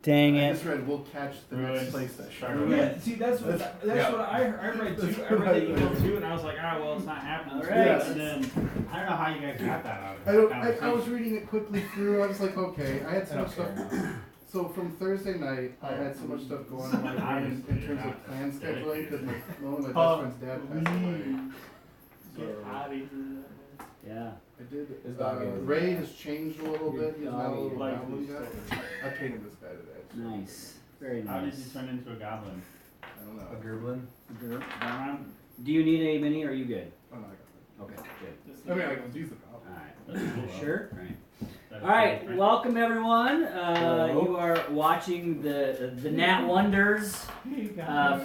Dang I it. just read we'll catch the next place that shark. Yeah, see, that's what I read too. I read the email too, and I was like, well, it's not happening. All right. And then I don't know how you guys got that out of it. I was reading it quickly through. I was like, okay, I had so much stuff. So from Thursday night, I had so much stuff going on in my brain in terms of plan scheduling because one of my best friend's dad passed away. So, Yeah. I did. Ray has changed a little bit. He's not a little goblin yet. I painted this guy today. So. Nice. Very nice. How did you turn into a goblin? I don't know. A gerblin? Do you need a mini or are you good? Oh, no, I got Okay, good. that. I mean, I can use the goblin. Alright. Sure? Alright, welcome everyone. You are watching the Nat-one-ders,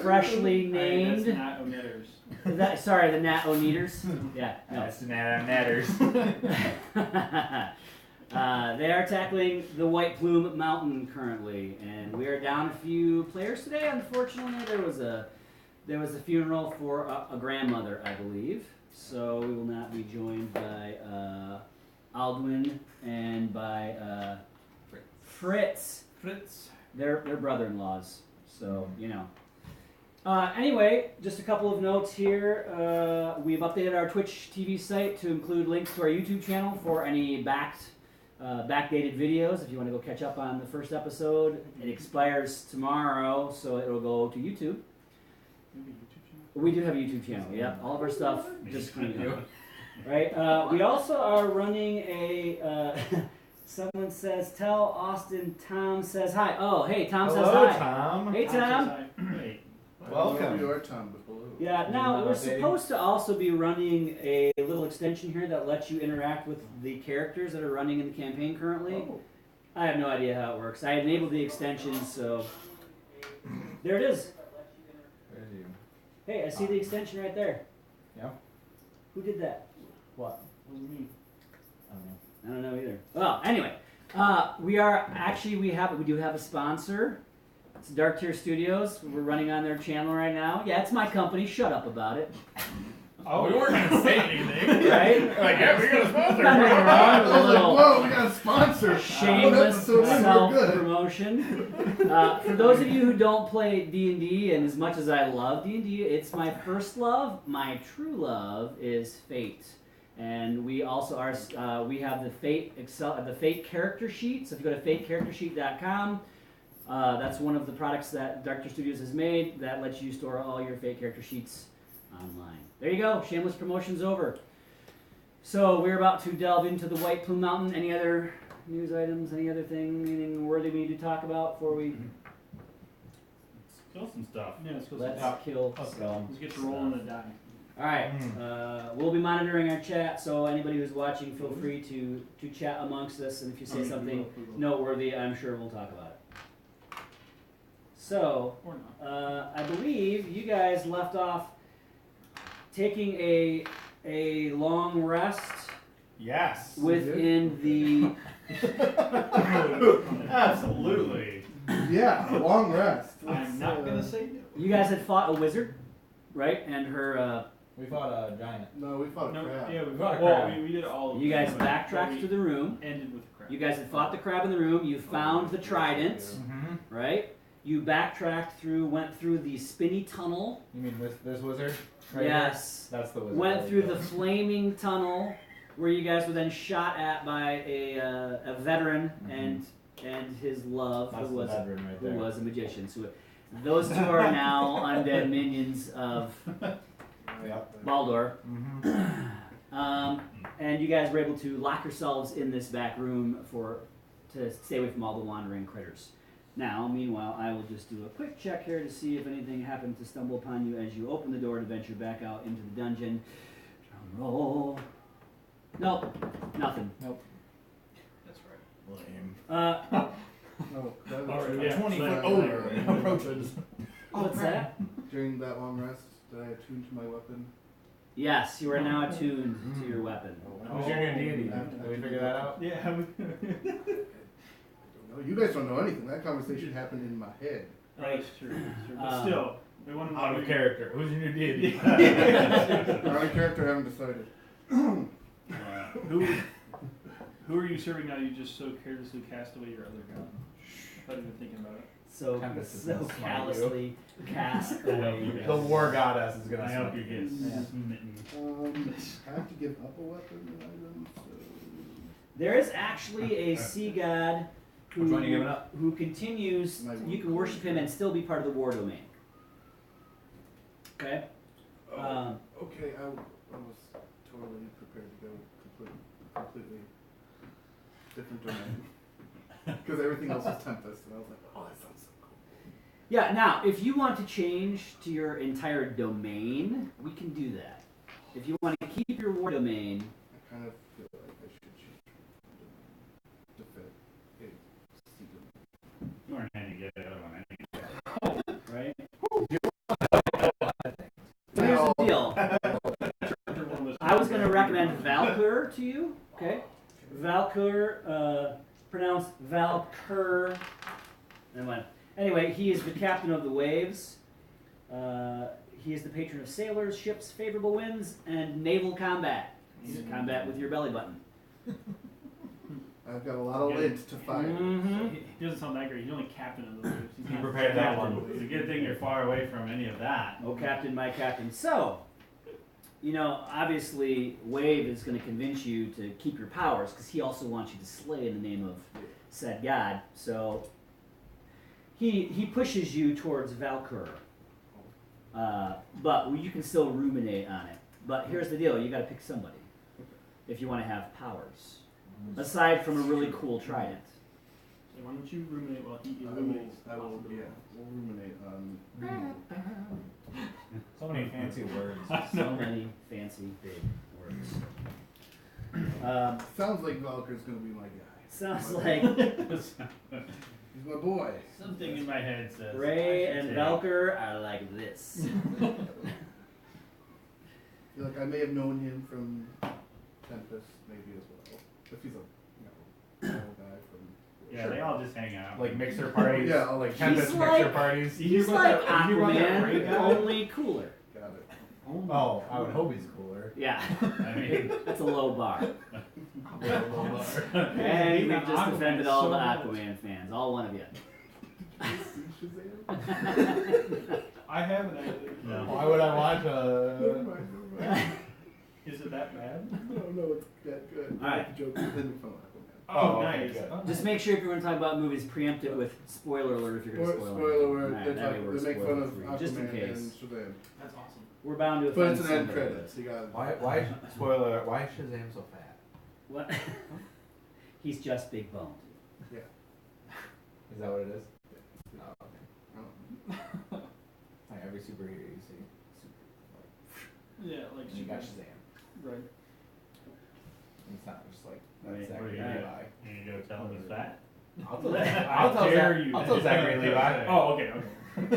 freshly named. That's Nat-one-ders. Sorry, the Nat-one-ders. Yeah, no. That's the Nat-one-ders. They are tackling the White Plume Mountain currently, and we are down a few players today. Unfortunately, there was a funeral for a grandmother, I believe, so we will not be joined by Aldwin and by Fritz. They're brother-in-laws, so you know. Anyway, just a couple of notes here. We've updated our Twitch TV site to include links to our YouTube channel for any backdated videos. If you want to go catch up on the first episode, it expires tomorrow, so it will go to YouTube. We do have a YouTube channel. Yep, all of our stuff just coming up. Right. We also are running a. Someone says, "Tell Austin Tom says hi." Oh, hey, Tom says hi. Hello, Tom. Hey, Tom. Welcome. You are Tom, but hello. Yeah, now we're supposed to also be running a little extension here that lets you interact with the characters that are running in the campaign currently. Oh. I have no idea how it works. I enabled the extension, so there it is. Hey, I see the extension right there. Yeah. Who did that? What? Wasn't me. I don't know. I don't know either. Well, anyway, we do have a sponsor. It's Dark Tier Studios. We're running on their channel right now. Yeah, it's my company. Shut up about it. Oh, we weren't gonna say anything, right? Like, yeah, we got a sponsor. Nothing wrong with a little Whoa, we got a sponsor. shameless self-promotion. For those of you who don't play D&D, and as much as I love D&D, it's my first love. My true love is Fate. And we also are. We have the Fate character sheet. So if you go to fatecharactersheet.com, that's one of the products that Dark Tier Studios has made that lets you store all your Fate character sheets online. There you go. Shameless promotion's over. So we're about to delve into the White Plume Mountain. Any other news items? Any other thing? Anything worthy we need to talk about before we? Let's kill some stuff. Yeah, let's kill Let's some stuff. kill Let's some get to rolling the die. All right. We'll be monitoring our chat, so anybody who's watching, feel free to chat amongst us, and if you say something noteworthy, I'm sure we'll talk about it. So, I believe you guys left off taking a long rest. Yes. Within the. Absolutely. Yeah, a long rest. I'm not gonna say no. You guys had fought a wizard, right? And her. We fought a giant. No, we fought a crab. Yeah, we fought a well, crab. we did all of You guys them, backtracked to the room. Ended with the crab. You guys had fought the crab in the room. You found the trident, Mm-hmm. right? You backtracked went through the spinny tunnel. You mean this wizard? Right Yes. Here? That's the wizard. Went through the flaming tunnel, where you guys were then shot at by a veteran and his love, That's who was the veteran right there. a magician. So those two are now undead minions of Yep. Baldur. Mm-hmm. And you guys were able to lock yourselves in this back room to stay away from all the wandering critters. Now, meanwhile, I will just do a quick check here to see if anything happened to stumble upon you as you open the door to venture back out into the dungeon. Drum roll. Nope, nothing. Nope. That's right. Lame. No, that was Alright, yeah. 20 So foot that- over approaches. What's that? During that long rest, did I attune to my weapon? Yes, you are now attuned to your weapon. Who's your new deity? Did we figure that out? Yeah. I don't know. You guys don't know anything. That conversation happened in my head. That's true. That's true. But still, we want to Out of character. Who's your new deity? Our character haven't decided. Who are you serving now? You just so carelessly cast away your other gun. Not even thinking about it. So Tempest is so gonna smite you. callously cast away. The war goddess is gonna I hope smite you get Yeah. smitten. I have to give up a weapon and item, so... There is actually a sea god who, Which one are you giving up? who continues. You can worship him and still be part of the war domain. Okay. Okay, I was totally prepared to go completely different domain. Because everything else was Tempest, and I was like, oh, that sounds so cool. Yeah. Now, if you want to change to your entire domain, we can do that. If you want to keep your war domain, I kind of feel like I should change to fit a sea domain. You weren't going to get the other one anyway. right? So here's the deal. I was going to recommend Valkyr to you. Okay. Valkyr, pronounced Valkyr. Anyway, he is the captain of the waves. He is the patron of sailors, ships, favorable winds, and naval combat. He's in combat with your belly button. I've got a lot of lint to fire. Mm-hmm. He doesn't sound that great. He's only captain of the waves. He's You not prepared that captain. one. It's a good thing you're far away from any of that. Oh, captain, my captain. So, you know, obviously, Wave is going to convince you to keep your powers because he also wants you to slay in the name of said god. So, he pushes you towards Valkyr. But you can still ruminate on it. But here's the deal: you got to pick somebody if you want to have powers, aside from a really cool trident. So why don't you ruminate while he I illuminates? will, yeah, we'll ruminate on. So many fancy words. So many fancy big words. Sounds like Valkyr's gonna be my guy. Sounds like He's my boy. Something in my head says Ray I should and take- Valkyr are like this. I feel like I may have known him from Tempest, maybe as well. If he's a normal guy from. Yeah, they all just hang out. Like mixer parties. Yeah, like He's Tempest like- mixer parties. He's about like that- you hear about that Ray Aquaman, guy? only cooler. Got it. Oh, I would hope he's cooler. Yeah, I mean, that's a low bar. and And we've just offended all the Aquaman fans, all one of you. See Shazam? I have an idea. No. Why would I want Never to? mind, never mind. Is it that bad? No, it's that good. All right. Joke. Then we found Aquaman. Oh, okay, nice. good. Oh, Just make sure if you're going to talk about movies, preempt it with spoiler alert if you're going to spoil Spoiler anything. alert, Alright, they, that way we're they make fun spoiler of free, Aquaman just in and case. Shazam. That's awesome. We're bound to But offend it's an end somebody. credits. You got Why? Spoiler. Why is Shazam so fat? What? He's just big boned. Is that what it is? Oh, okay. Like every superhero you see, Yeah, like and you got Shazam. Shazam. Right. It's not just like Right, that's what are Zachary you Levi. gonna You gonna go tell him he's fat? I'll tell Zachary Levi. Oh, okay, okay.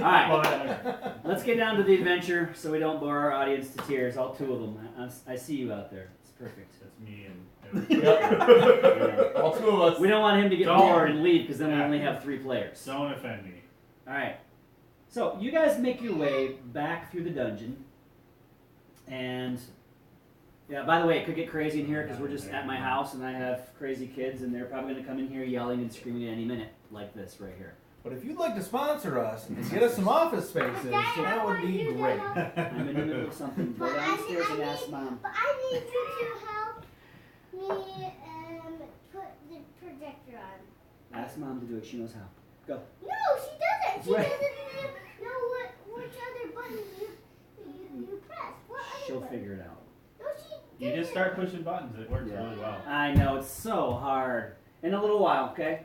Alright, Well, let's get down to the adventure so we don't bore our audience to tears. All two of them. I see you out there. It's perfect. that's me and. Yeah. All two of us. We don't want him to get Don't. bored and leave because then we only have 3 players. Don't offend me. Alright. So you guys make your way back through the dungeon. And yeah, by the way, it could get crazy in here because we're just at my house and I have crazy kids and they're probably going to come in here yelling and screaming at any minute like this right here. But if you'd like to sponsor us and get us some office spaces, that would be great. I'm in the middle of something. Go But downstairs and I ask Mom. But I need you to help me put the projector on. Ask Mom to do it. She knows how. Go. No, she doesn't. She Right. doesn't know which other button you press. What other She'll button? figure it out. No, she You didn't. just start pushing buttons. It works Yeah. really well. I know, it's so hard. In a little while, okay?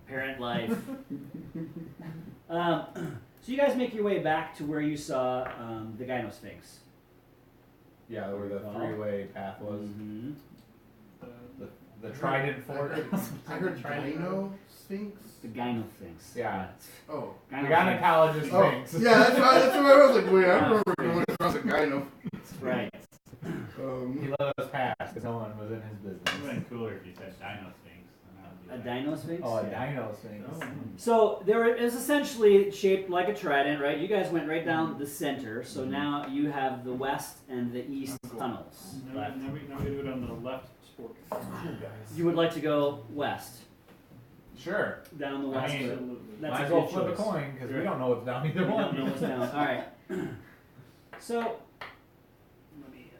Parent life. So you guys make your way back to where you saw the Gyno Sphinx. Yeah, where the three-way path was. Mm-hmm. The Trident I Fort. heard Dino Sphinx. The Gyno Sphinx. Yeah. Oh. The Gyno gynecologist Oh, Sphinx. yeah, that's right. That's what I was like. Wait, I remember going across a Gyno. Sphinx. Right. He let us pass because no one was in his It would have business. been cooler if you said Dino Sphinx. Then A I'd be like, Dino Sphinx? Oh, a Yeah. Dino Sphinx. Oh. So there is essentially shaped like a trident, right? You guys went right down the center, so now you have the west and the east tunnels Now left. we do it on the left You would like to go west, Sure. down the I west. mean, road. That's Might a as well good flip a choice. coin because we don't know what's down either We one. don't know what's down. All right. So, let me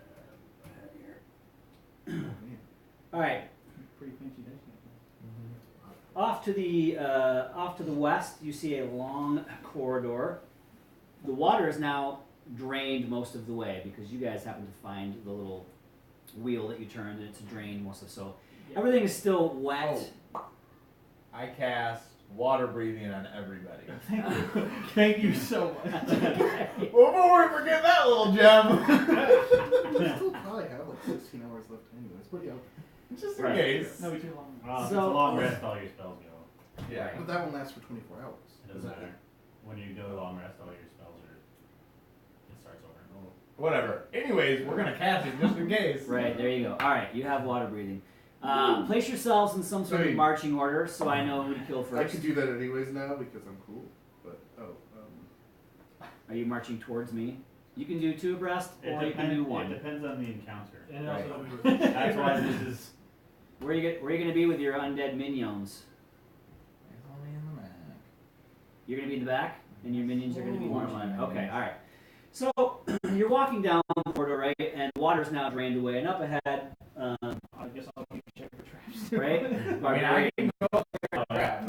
here. All right. Pretty fancy dice. Off to the west, you see a long corridor. The water is now drained most of the way because you guys happen to find the little wheel that you turned and it's drained most of it. So everything is still wet. I cast water breathing on everybody. Thank you so much. Before we forget that little gem. I still probably have like 16 hours left anyway. It's pretty up. Just in Right. case. No, we too long. Well, if So- it's a long rest, all your spells go. Yeah. But that one lasts for 24 hours. It doesn't matter. When you do a long rest, all your spells are. It starts over and over. Whatever. Anyways, we're gonna cast it just in case. Right, there you go. All right, you have water breathing. Place yourselves in some sort of Hey. marching order so I know who to kill I first. could do that anyways now because I'm cool. But Are you marching towards me? You can do 2 abreast or you can do 1. It depends on the encounter. And Right. also, That's why this is. Where are you going to be with your undead minions? It's only in the back. You're going to be in the back, and your minions are going to be in the Marching front. minions. Okay, all right. So you're walking down the corridor, right? And the water's now drained away, and up ahead, I guess I'll keep checking for traps. right? I mean, I can go there. Crap.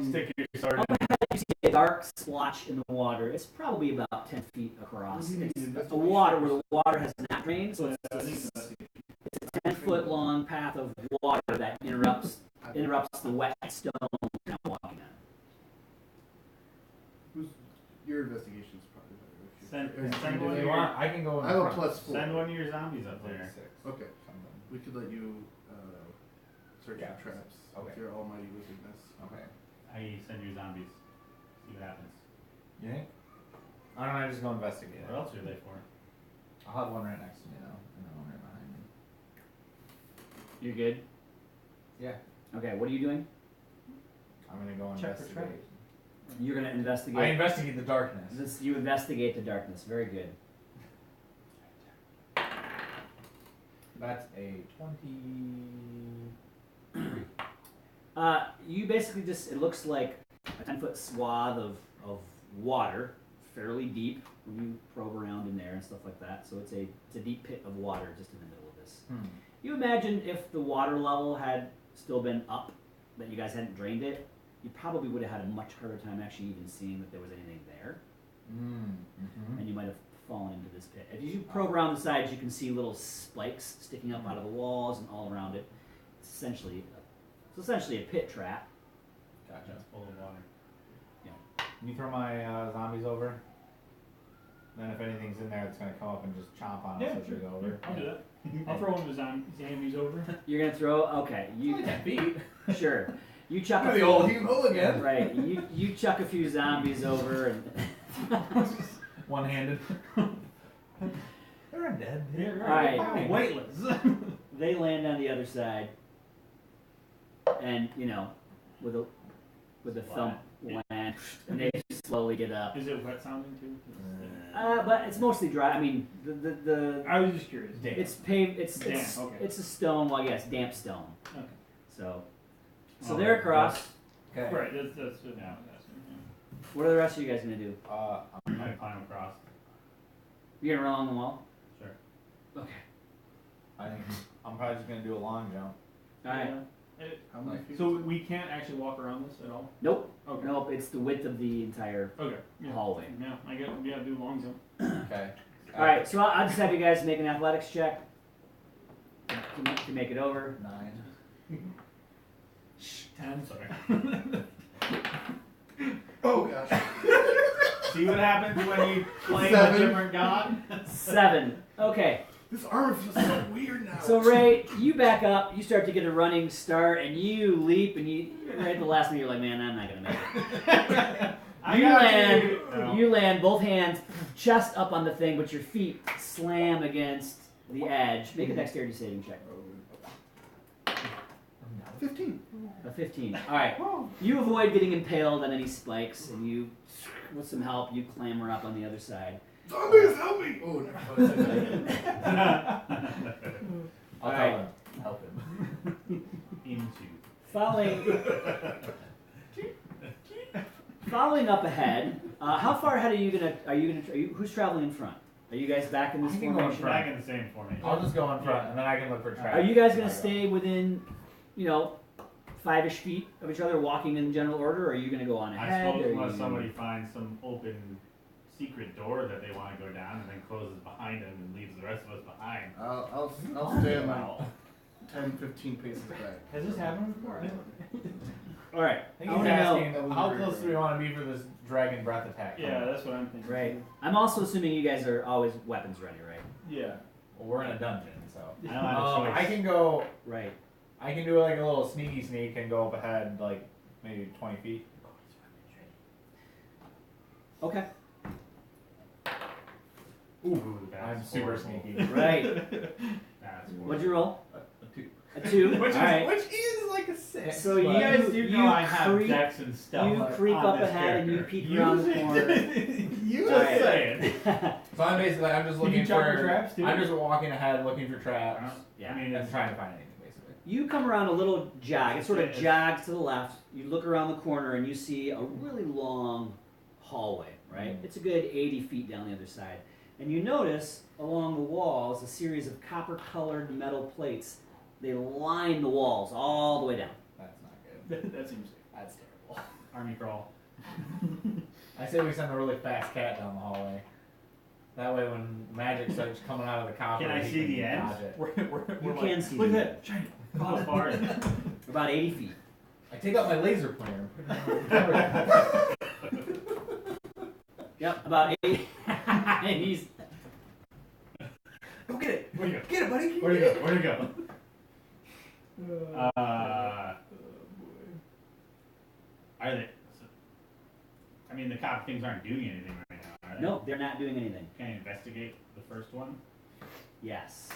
Stick your sword Up in. ahead, you see a dark splotch in the water. It's probably about 10 feet across. What do you need, It's a investigation? water where the water has not drained, so I think it's that's a 10-foot long path of water that interrupts the wet stone you're now walking on. your investigation's probably better. If you- Send- if send you one do of If it. you want, I can go in I have a front. +4. Send one of your zombies up there. Okay, Something. we could let you search Yeah. for traps. Okay. With your almighty wizardness. Okay. I send your zombies. See what happens. You think? Why don't I just go investigate What it? else are they for? I'll have one right next to me though, and then one right behind me. You're good? Yeah. Okay, what are you doing? I'm gonna go Check for investigate. You're going to I investigate. investigate the darkness. You investigate the darkness. Very good. That's a 20. You basically just, it looks like a 10-foot swath of water, fairly deep when you probe around in there and stuff like that. So it's a deep pit of water just in the middle of this. You imagine if the water level had still been up, that you guys hadn't drained it, you probably would have had a much harder time actually even seeing that there was anything there, and you might have fallen into this pit. If you probe around the sides, you can see little spikes sticking up out of the walls and all around it. It's essentially a pit trap. Gotcha. It's full of water. Can you throw my zombies over? Then if anything's in there, it's gonna come up and just chomp on us Yeah, as we sure. go over. I'll do that. I'll throw one of the zombies over. You're gonna throw. Okay, you 10 feet. sure. You chuck a The few. old Hugo again. Right. You chuck a few zombies over and. One-handed. They're undead. Yeah, Alright. Fine. Weightless. They land on the other side, and with a thump land, and they slowly get up. Is it wet sounding too? But it's mostly dry. I mean, the I was just curious. Damp. it's paved. It's Damp, okay. it's a stone. Well, yes, damp stone. Okay. So Oh, they're across. Okay. Right. That's what Yeah. I'm asking. What are the rest of you guys gonna do? I climb across. You're gonna run along the wall. Sure. Okay. I think I'm probably just gonna do a long jump. All right. How many feet? So we can't actually walk around this at all. Nope. Okay. Nope. It's the width of the entire Okay. Yeah. hallway. Yeah. I got. We gotta do long jump. Okay. All right. So I'll just have you guys make an athletics check to make it over. 9. 10. Sorry. Oh gosh. See what happens when you play a 7. different god? 7. Okay. This armor feels so weird now. So Ray, you back up. You start to get a running start, and you leap, and right at the last minute, you're like, man, I'm not gonna make it. You land both hands, chest up on the thing, but your feet slam against the edge. Make a dexterity saving check. 15. A 15. All right. You avoid getting impaled on any spikes, and you, with some help, you clamber up on the other side. Zombies, help me! Oh, never mind. I'll All tell right. them. Help him. Into. Following up ahead, how far ahead are you gonna? Who's traveling in front? Are you guys back in this I can go in formation? Back in the same formation. I'll just go in front, and then I can look for traps. Are you guys gonna stay within, 5-ish feet of each other, walking in general order, or are you gonna go on I ahead? suppose or unless you- somebody finds some open secret door that they want to go down and then closes behind them and leaves the rest of us behind. I'll stay in like 10, 15 paces back. Has this happened before? All right. I think I he's wanna know- asking how close do we want to be for this dragon breath attack? Yeah, that's what I'm thinking. Right. I'm also assuming you guys are always weapons ready, right? Yeah. Well, we're in a dungeon, so. I don't have a choice. I can go. Right. I can do like a little sneaky sneak and go up ahead like maybe 20 feet. Okay. Ooh, that's I'm super horrible. sneaky. Right. That's What'd you roll? A 2. A 2. Which All right. is like a 6. So You you guys do you know I have creep- dex and stealth. You creep on up this ahead and you character. peek around the corner. You All just right. saying. So I'm basically I'm just Can you looking jump for for traps, too? I'm just walking ahead looking for traps Yeah. I mean, and it's trying to find anything basically. You come around a little jog. It sort of Yes. jogs to the left. You look around the corner and you see a really long hallway, right? Mhm. It's a good 80 feet down the other side. And you notice along the walls a series of copper-colored metal plates. They line the walls all the way down. That's not good. That seems. That's terrible. army crawl. I say we send a really fast cat down the hallway. That way when magic starts coming out of the copper, Can I he see the can end? dodge it. You We're can see Look the- at that. Shiny. Fall apart. about 80 feet. I take out my laser pointer. Yep, about 80. And he's Go get it! Where'd you go? Get it, buddy! Where'd you go? Where'd you go? Are they? I mean, the cop things aren't doing anything right now, are they? no, they're not doing anything. Can I investigate the first one? Yes.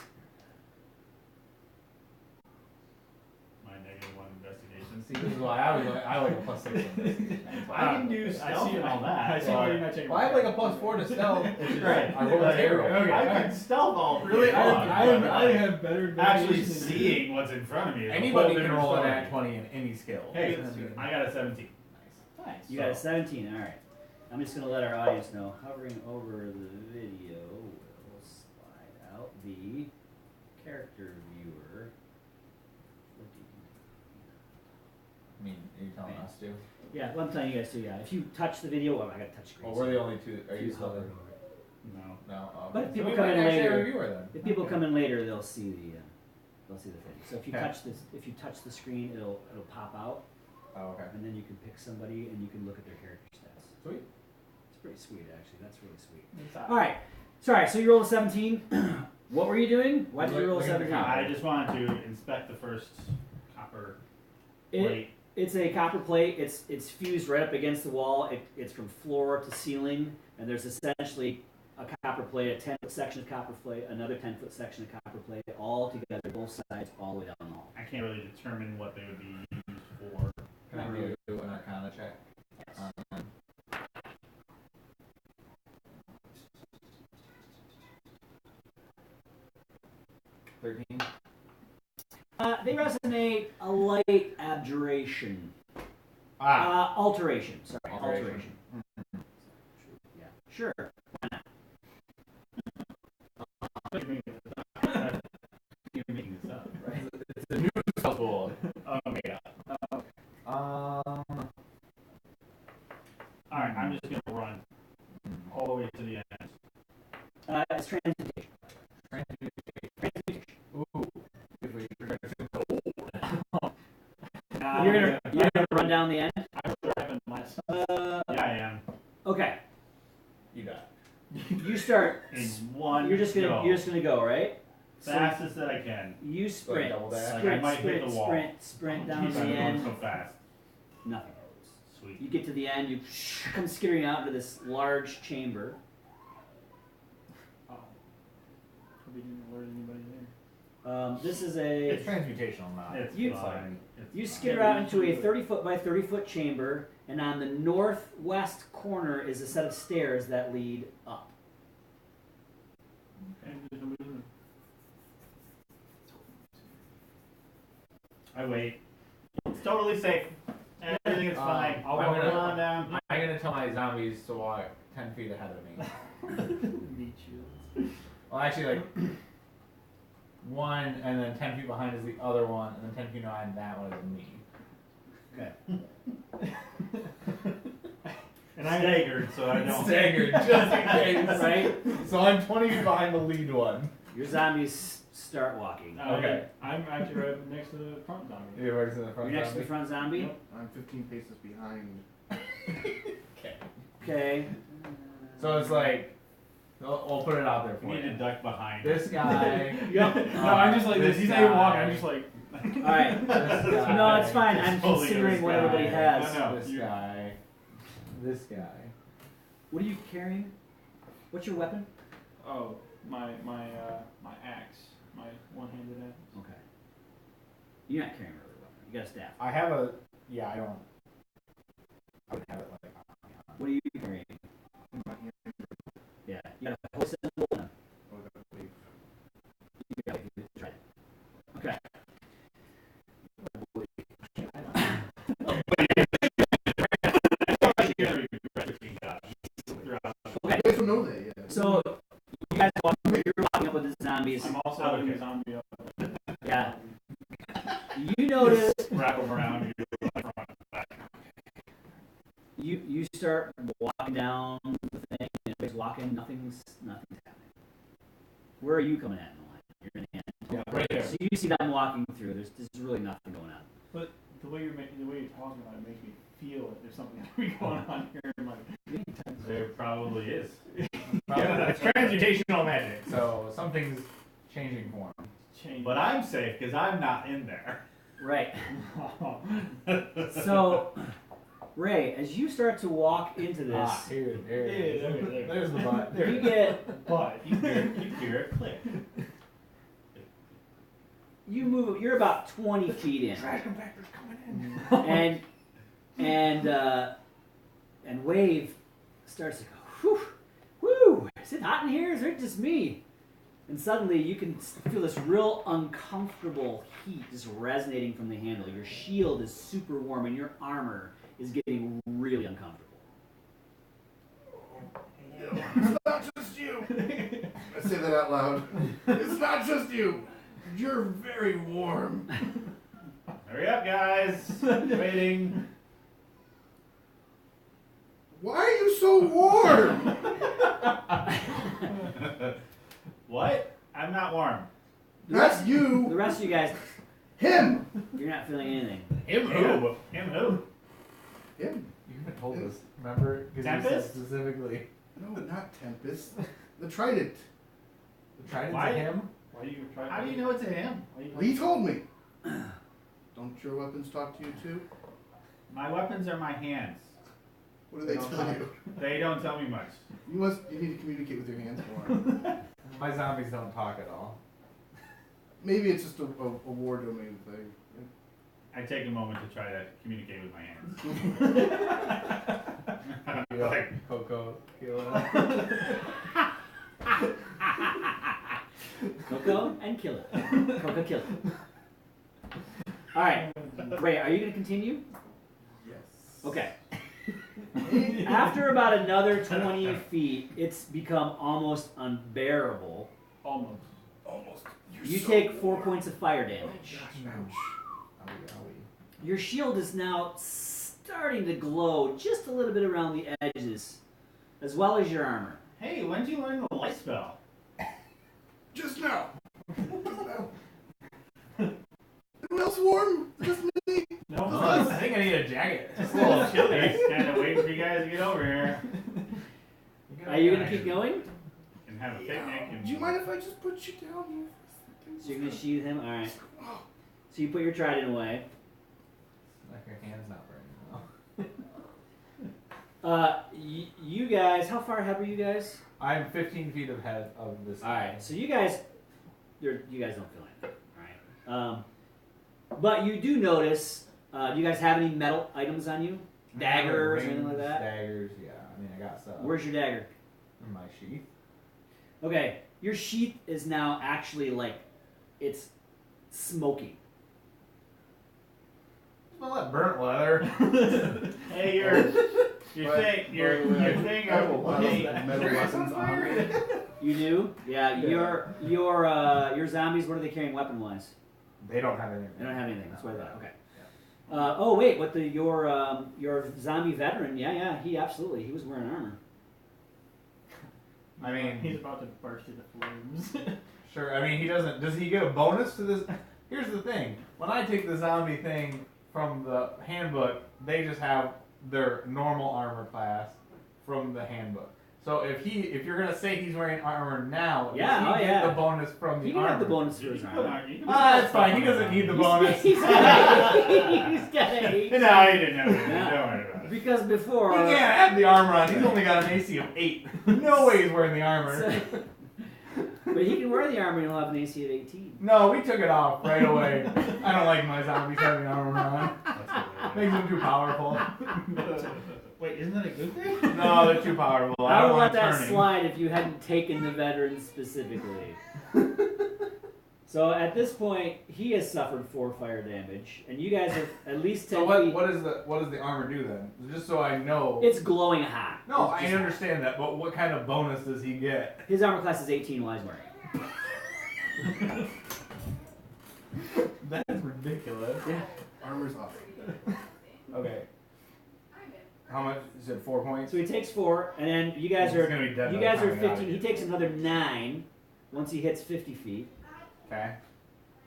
My -1 investigation. See, this is why I like a +6 on this. I can do I stealth see and all that. I see why you're not checking. Well, I have like a +4 to stealth, which is Right. I roll a zero. Okay. I can stealth all Really, day long, but, I have better. actually investigation than you. seeing what's in front of me. Is a Anybody whole can different roll an story. at 20 in any skill. Hey, That's good. I got a 17. Nice. You got a 17, alright. I'm just going to let our audience know. Hovering over the video will slide out the character viewer. I mean, are you telling us to? Yeah, well, I'm telling you guys too, yeah. If you touch the video, I got to touch screen. Well, we're the only two. Are you Please still hover there? over it. No. No. Oh, But okay. if people we come might in actually have a later- reviewer then. If people Okay. come in later, they'll see the thing. So if you Okay. touch this, if you touch the screen, it'll pop out, Oh, okay. and then you can pick somebody and you can look at their character stats. Sweet. It's pretty sweet, actually. That's really sweet. It's All right. Sorry. So you rolled a 17. What were you doing? Why did you roll a Look at the 17? I just wanted to inspect the first copper It, plate. it's a copper plate. It's fused right up against the wall. It's from floor to ceiling, and there's essentially a copper plate, a 10-foot section of copper plate, another 10-foot section of copper plate, all together, both sides, all the way down the hall. I can't really determine what they would be used for. Can I do an Arcana check? Um, 13. They resonate a light abjuration. Ah, Alteration. Sorry, Alteration. alteration. Yeah. Sure. you're making this up, right? It's a new spell pool. Oh my god. Um. Alright, I'm just gonna run all the way to the end. It's transmutation. Ooh. If we You're gonna run down the end. I really haven't last. Uh, Yeah, I am. okay. You got You start. In one. You're just gonna go, right? fastest that I can. You sprint, double dash? sprint, Like I might hit sprint, the wall. sprint down Keep to on the going end. so fast. Nothing happens. Sweet. You get to the end. You come skittering out into this large chamber. Oh. Hope you didn't alert anybody there. This is It's a. transmutational, not. It's You- fine. It's You fine. skitter out into a 30-foot by 30-foot chamber, and on the northwest corner is a set of stairs that lead up. Okay, there's nobody in I wait. It's totally safe. Everything is fine. I'll I'm walk gonna- on down. I'm gonna tell my zombies to walk 10 feet ahead of me. Meat shields. Well, actually, like one, and then 10 feet behind is the other one, and then 10 feet behind that one is me. Okay. And I'm staggered, so I don't. Staggered, just in case. Right? So I'm 20 feet behind the lead one. Your zombies start walking. Okay. I'm actually right next to the front zombie. You're right to the front. You're next to the front zombie. Yep. I'm 15 paces behind. Okay. Okay. So it's like, we'll put it out there for We need to you. duck behind. This guy. Yep. No, I'm just like this. He's not even walking. I'm just like. All right. This guy. No, it's fine. I'm Totally considering what this everybody guy. has. No, no. This you- guy. This guy. What are you carrying? What's your weapon? Oh, my axe, my one-handed axe. Okay. You're not carrying a regular weapon. You got a staff. I have a. Yeah, I don't. I would have it like. What are you carrying? Yeah. You got a whole symbol. No. You got it. Try it. Okay. Okay. You guys don't know that yet. So you guys you're walking up with the zombies. I'm also having a zombie up. Yeah. You notice Wrap them around you. you start walking down the thing and it's walking, nothing's happening. Where are you coming at in the line? You're in the end. Yeah, right there. So you see them walking through. There's really nothing going on. But the way you're talking about it makes me feel that there's something going on here in my. There probably is. It's transmutational magic, so something's changing form. Change. But I'm safe because I'm not in there. Right. So, Ray, as you start to walk into this, Here it is. there. There's the butt. you get But You hear it click. you move. You're about 20 feet in, dragon vector's coming in. and Wave starts to go, whew, is it hot in here? Is it just me? And suddenly you can feel this real uncomfortable heat just resonating from the handle. Your shield is super warm and your armor is getting really uncomfortable. It's not just you. I say that out loud. It's not just you. You're very warm. Hurry up, guys. Waiting. Why are you so warm? What? I'm not warm. That's The you. rest of you guys, Him. you're not feeling anything. Him who? Him who? Him. You haven't told us, remember? Because you said Tempest? specifically. No, not Tempest. The Trident. The trident's Why? a him? Why do you try? How do you know it's a him? He told me. Don't your weapons talk to you too? My weapons are my hands. What do they Don't tell talk. you? They don't tell me much. You need to communicate with your hands more. My zombies don't talk at all. Maybe it's just a war domain thing. I take a moment to try to communicate with my hands. Like, Coco, Coco and kill it. Coco kill it. All right, Ray, are you going to continue? Yes. Okay. After about another 20 feet, it's become almost unbearable. Almost. Almost. You're You so take 4 warm. points of fire damage. Ouch. Your shield is now starting to glow just a little bit around the edges, as well as your armor. hey, when did you learn the light spell? Just now. Anyone else warm? Just me? No. I think I need a jacket. Just a little chilly. Kind of waiting for you guys to get over here Are you going to keep going? and have a picnic. And Do you mind if I just put you down here? So you're going to sheath him? All right. So you put your trident away. Like your hand's not burning now. You guys, how far ahead were you guys? I'm 15 feet ahead of this. All right. So you guys don't feel anything. All right. But you do notice. Do you guys have any metal items on you? Daggers or anything like that? Daggers, yeah. I mean, I got stuff. Where's your dagger? In my sheath? Okay. Your sheath is now actually like it's smoking. Smell that burnt leather. Hey, your thing. I have a lot of metal weapons on me. You do? Yeah. Your zombies. What are they carrying weapon wise? They don't have anything. They don't have anything. That's why that. Okay. Oh wait, what your zombie veteran? Yeah. He was wearing armor. I mean, He's about to burst into flames. sure. I mean, he doesn't. Does he get a bonus to this? Here's the thing. When I take the zombie thing from the handbook, they just have their normal armor class from the handbook. So if you're gonna say he's wearing armor now, does he get the bonus from the He can armor? have the bonus for his armor. That's fine. He doesn't need the bonus. He's got 8. No, he didn't have it. Don't worry about it. Because before. He can't have the armor on. He's only got an AC of 8. No way he's wearing the armor. But he can wear the armor and he'll have an AC of 18. No, we took it off right away. I don't like my zombies having armor on. Makes them too powerful. Wait, isn't that a good thing? No, they're too powerful. I would don't let want that turning. slide if you hadn't taken the veteran specifically. So at this point, he has suffered 4 fire damage, and you guys are at least 10 So feet. what does the armor do then? Just so I know. It's glowing hot. No, It's I just- understand that, but what kind of bonus does he get? His armor class is 18 while he's wearing. That's ridiculous. Yeah. Armor's off. Okay. How much? Is it 4 points? So he takes 4, and then you guys He's are gonna be dead you by the guys are time we get out of 15. He here. takes another 9 once he hits 50 feet. Okay.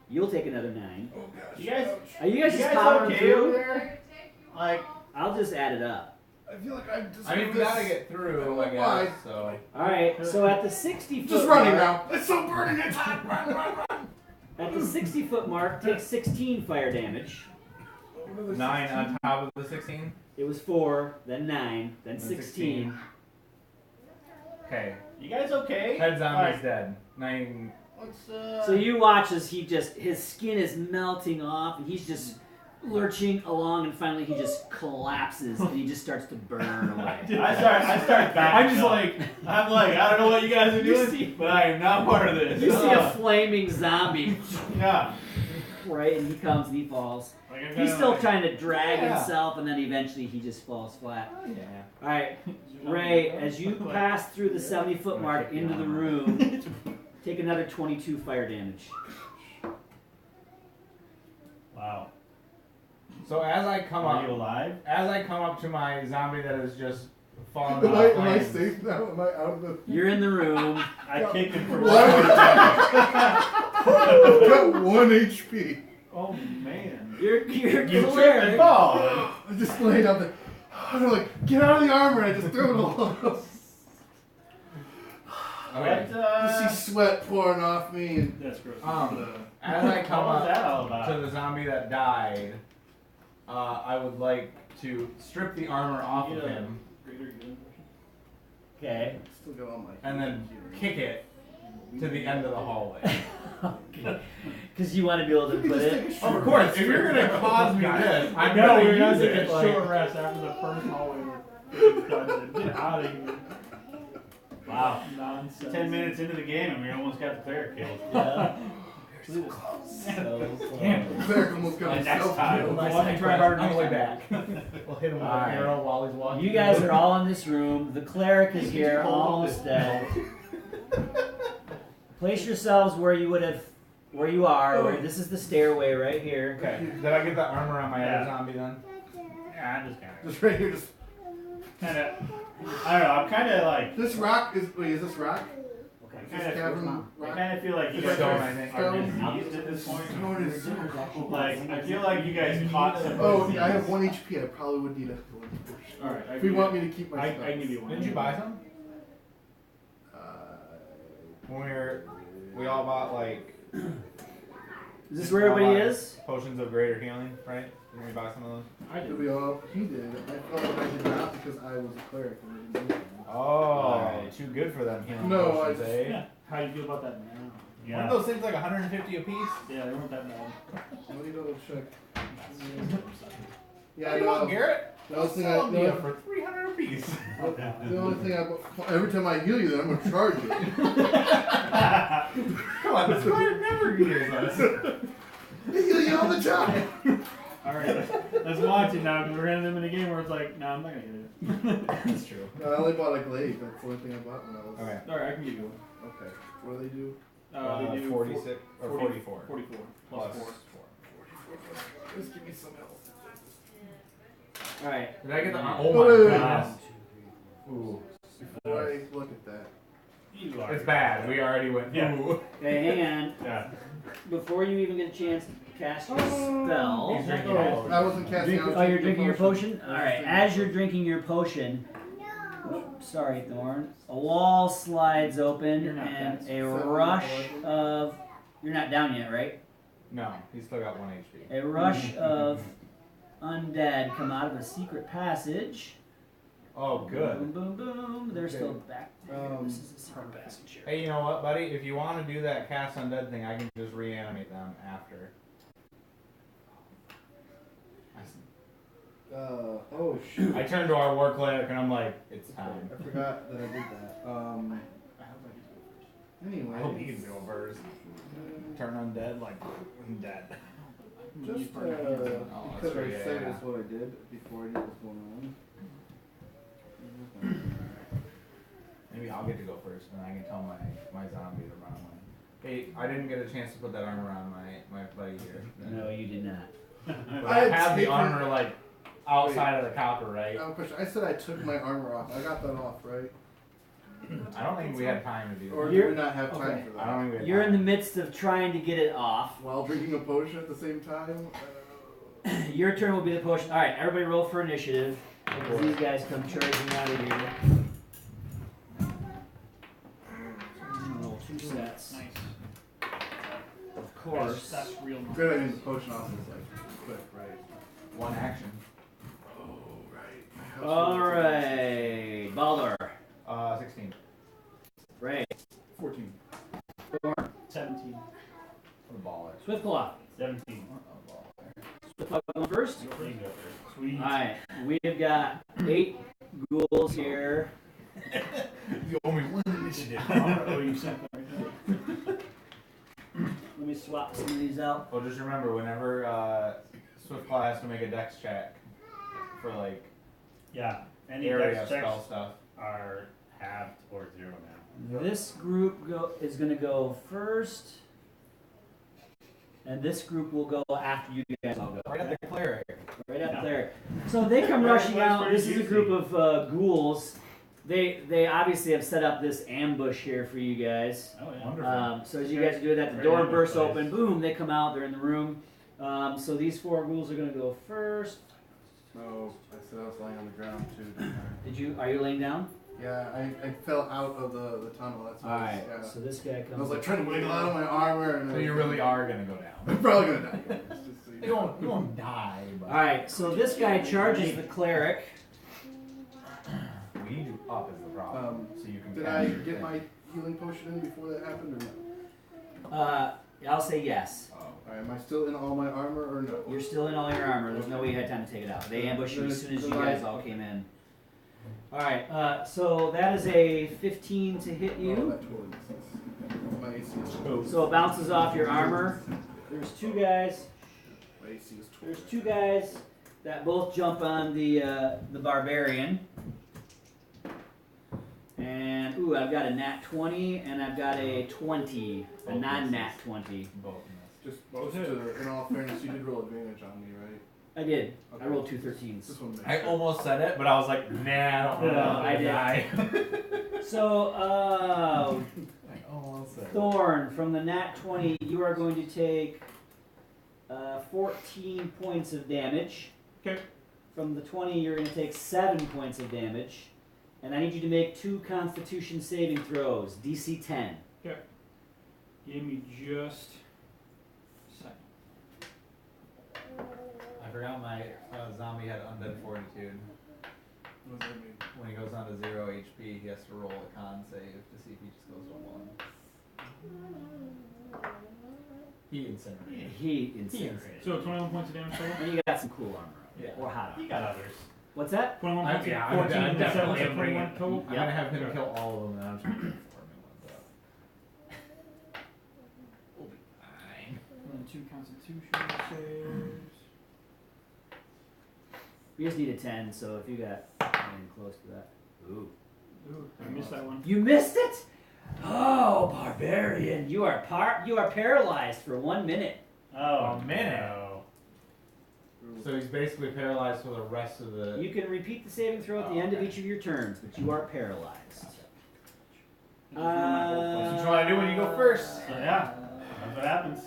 You'll take another 9. Oh gosh. You guys, Are you guys you just guys powering okay over through? there? Like, I'll just add it up. I feel like I'm just. I mean, we gotta get through, I Why? guess, so. All right. So at the 60-foot Just running mark, now. It's so burning. It's hot. Run. at the 60-foot mark, takes 16 fire damage. 9 on top of the 16? It was 4, then 9, then Then 16. Okay. you guys okay? Head zombie's Alright, dead. 9. Let's, So you watch as his skin is melting off, and he's just lurching along, and finally he just collapses, and he just starts to burn away. I start back. I'm just like, I don't know what you guys are You doing, see- but I am not part of this. You see a flaming zombie, Yeah. right, and he comes and he falls. Like, I'm He's kinda still like, trying to drag Yeah. himself, and then eventually he just falls flat. Yeah. All right, Ray, as you pass through the 70-foot mark into the room, take another 22 fire damage. Wow. So as I come Are you up, alive? to my zombie that is just falling Am off I flames, safe now? Am I out of the? You're in the room. I kicked him for What? one. I've got 1 HP. Oh man. You're You tripped and clear. fall. I'm just laying out there. I'm like, get out of the armor. I just threw it along. Okay. Just see sweat pouring off me. And That's gross. As I come What was up that all about? to the zombie that died, I would like to strip the armor off of Yeah. him Greater good. Okay. still got all my. and then kick it to the end of the hallway. Because you want to be able to put it. Of course, if you're gonna cause me this, I'm No, gonna we're gonna use take it. a Like, short rest after the first hallway. Get out of here. Wow. Nonsense. 10 minutes into the game and we almost got the player killed. Yeah. So close. So, Cleric almost got Next himself time. killed. Well, I try harder on the way next back. We'll hit him with an Alright. arrow while he's walking. you guys are all in this room. The cleric is here, almost dead. Place yourselves where you are. Where this is the stairway right here. Okay. Did I get the armor on my Yeah. other zombie then? Yeah, I just Just right here. Just kinda, I don't know, I'm kinda like, this rock is. Wait, is this rock? Okay. This kinda, cavern I rock. kinda feel like you Is guys that are, stone, I think? are diseased at this point. Stone is so cool. Like, I feel like you guys caught some Oh, disease. I have 1 HP. I probably would need a healing potion. Alright, If you want me to keep my I spells. give you one. Didn't you buy some? When we all bought like Is this where everybody is? potions of greater healing, right? Didn't we buy some of those? I Did did. we all? He did. I felt like I did not because I was a cleric and I didn't do it. Oh, too good for them healing No, potions, I- eh? Yeah. How you feel about that now? Yeah. Weren't those things like 150 apiece? Yeah, they weren't that bad. Let me double check. Yeah, What do you want, Garrett? The only thing Sell me I, for 300 apiece. the only thing I, every time I heal you, then I'm gonna charge you. Come on, this guy never heals us. I heal you all the time. Alright. Let's watch it now because we're gonna them in a game where it's like, no, I'm not gonna hit it. That's true. No, I only bought a glaive. That's the only thing I bought when I was. Okay. All right, I can give you one. Okay. What do they do? They do 46 or 44. 44 plus 4. 44. Just give me some health. All right. Did I get the? Oh, Oh wait, my wait, gosh. wait. Ooh. Before I look at that. You are. It's bad. We already went. Yeah. Ooh. Okay, hang on. Yeah. Before you even get a chance to cast your spell. He's drinking Oh, I wasn't casting. I was Oh, you're drinking drinking your the potion? Alright, as you're drinking your potion, No. sorry, Thorn, a wall slides open You're not and bad. a 7, rush 11. of. You're not down yet, right? No, he's still got 1 HP. A rush of undead come out of a secret passage. Oh, good. Boom, boom, boom. They're Okay. still back. This is a secret Perfect. passage here. Hey, you know what, buddy? If you want to do that cast undead thing, I can just reanimate them after. Oh shoot. I turned to our war cleric and I'm like, it's I time. forgot that I did that. Anyway. I hope he can go first. Turn undead like dead. Just Oh, because that's I right, said yeah. it's what I did before I knew what was going on. Maybe I'll get to go first and I can tell my zombie to run away. Hey, I didn't get a chance to put that armor on my buddy here. No, you did not. But I I had have the taken- armor like outside of the copper, right? I have a question. I said I took my armor off. I got that off, right? I don't think we had time to do Or that. do You're- we not have time okay. for I that? don't think we had You're in the time. midst of trying to get it off. While drinking a potion at the same time? Your turn will be the potion. Alright, everybody roll for initiative. As these guys come charging out of here. Roll 2 sets. Nice. Of course. That's real nice. Good, I mean the potion off is like quick, right? One action. Oh, right. Alright. Baldur. 16. Ray. 14. 17. For the baller. Swiftclaw. 17. Swiftclaw going first. You can go first. Sweet. Alright. We've got 8 ghouls here. You owe me 1 initiative. Oh, you sent that right now. Let me swap some of these out. Well, just remember, whenever Swiftclaw has to make a dex check for like Yeah. Any area dex spell checks stuff. are halved or 0 now. This group is going to go first. And this group will go after you guys all go. Right at the cleric. Right up Yeah. there. So they come Right, rushing that's out. pretty This is a juicy. group of ghouls. They obviously have set up this ambush here for you guys. Oh, yeah. Wonderful. So as you guys do that, the Right door ambush bursts place. open. Boom! They come out. They're in the room. So these 4 ghouls are going to go first. No, I said I was lying on the ground too, didn't I? Are you laying down? Yeah, I fell out of the tunnel. That's why. All right. Yeah. So this guy comes. I was like trying to wiggle out of my armor, and So you really are gonna go down. I'm probably gonna die. Guys, just so You won't die, but All right. So this guy charges the cleric. we need you up is the problem. So you can. Did I capture get things. my healing potion in before that happened, or no? I'll say yes. Oh. Alright, am I still in all my armor, or no? You're still in all your armor. There's no way you had time to take it out. They ambushed you as soon as you guys all came in. Alright, so that is a 15 to hit Oh, you. that totally misses. My AC is So it bounces off your armor. There's 2 guys. My AC is 12. There's 2 guys that both jump on the barbarian. And ooh, I've got a nat 20 and I've got a 20, a Both non-nat 20. Both of Just to, in all fairness, you did roll advantage on me, right? I did. I Okay. rolled 2 13s. Just want to make I sure. almost said it, but I was like, nah, I don't know. No, I did. Die. So, I almost said it. Thorn, from the nat 20, you are going to take 14 points of damage. Okay. From the 20, you're going to take 7 points of damage. And I need you to make 2 Constitution saving throws, DC 10. Give me just a second. I forgot my zombie had undead fortitude. What does that mean? When he goes down to 0 HP, he has to roll a con save to see if he just goes to 1. He incinerated. He incinerated. So 21 points of damage total? And you got some cool armor. Yeah. Or hot You armor. got others. What's that? 21 points, Yeah, 14 I'm and definitely 7, so bringing 21 total? I'm gonna have him kill all of them, and I'm just gonna farming ones up. We'll be fine. And 2 Constitution saves. We just need a 10, so if you got anything close to that. Ooh. Ooh, I missed that one. You missed it? Oh, barbarian! You are paralyzed for 1 minute. Oh, A minute. no. So he's basically paralyzed for the rest of the. You can repeat the saving throw at the end of each of your turns, but you are paralyzed. That's what you want to do when you go first. So, yeah, that's what happens.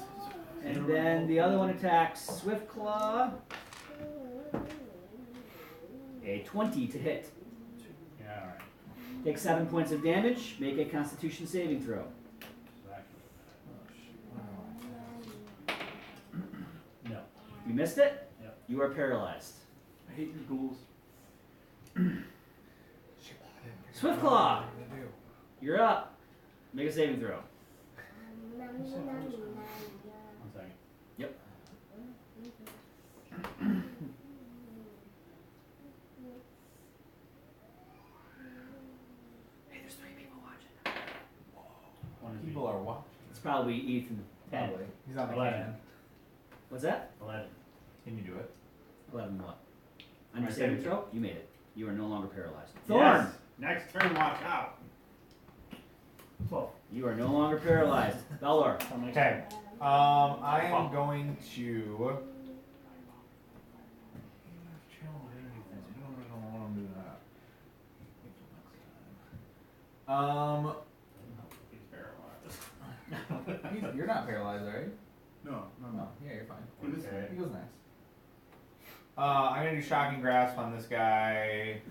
And then the other one attacks Swift Claw. A 20 to hit. Yeah, alright. Take 7 points of damage. Make a Constitution saving throw. No. You missed it? Yep. You are paralyzed. I hate your ghouls. Swift Claw, you're up. Make a saving throw. One second. Hey, there's 3 people watching. One is People are watching. It's probably Ethan. Probably. He's on the 11. can. What's that? 11. Can you do it? 11 what? On your My saving saving throw? You made it. You are no longer paralyzed. Thorn! Yes. Next turn, watch out. 12. You are no longer paralyzed. Belor. Okay. I am going to. He's paralyzed. You're not paralyzed, right? No, no, No. no. Yeah, you're fine. Okay. He goes next. I'm gonna do shocking grasp on this guy.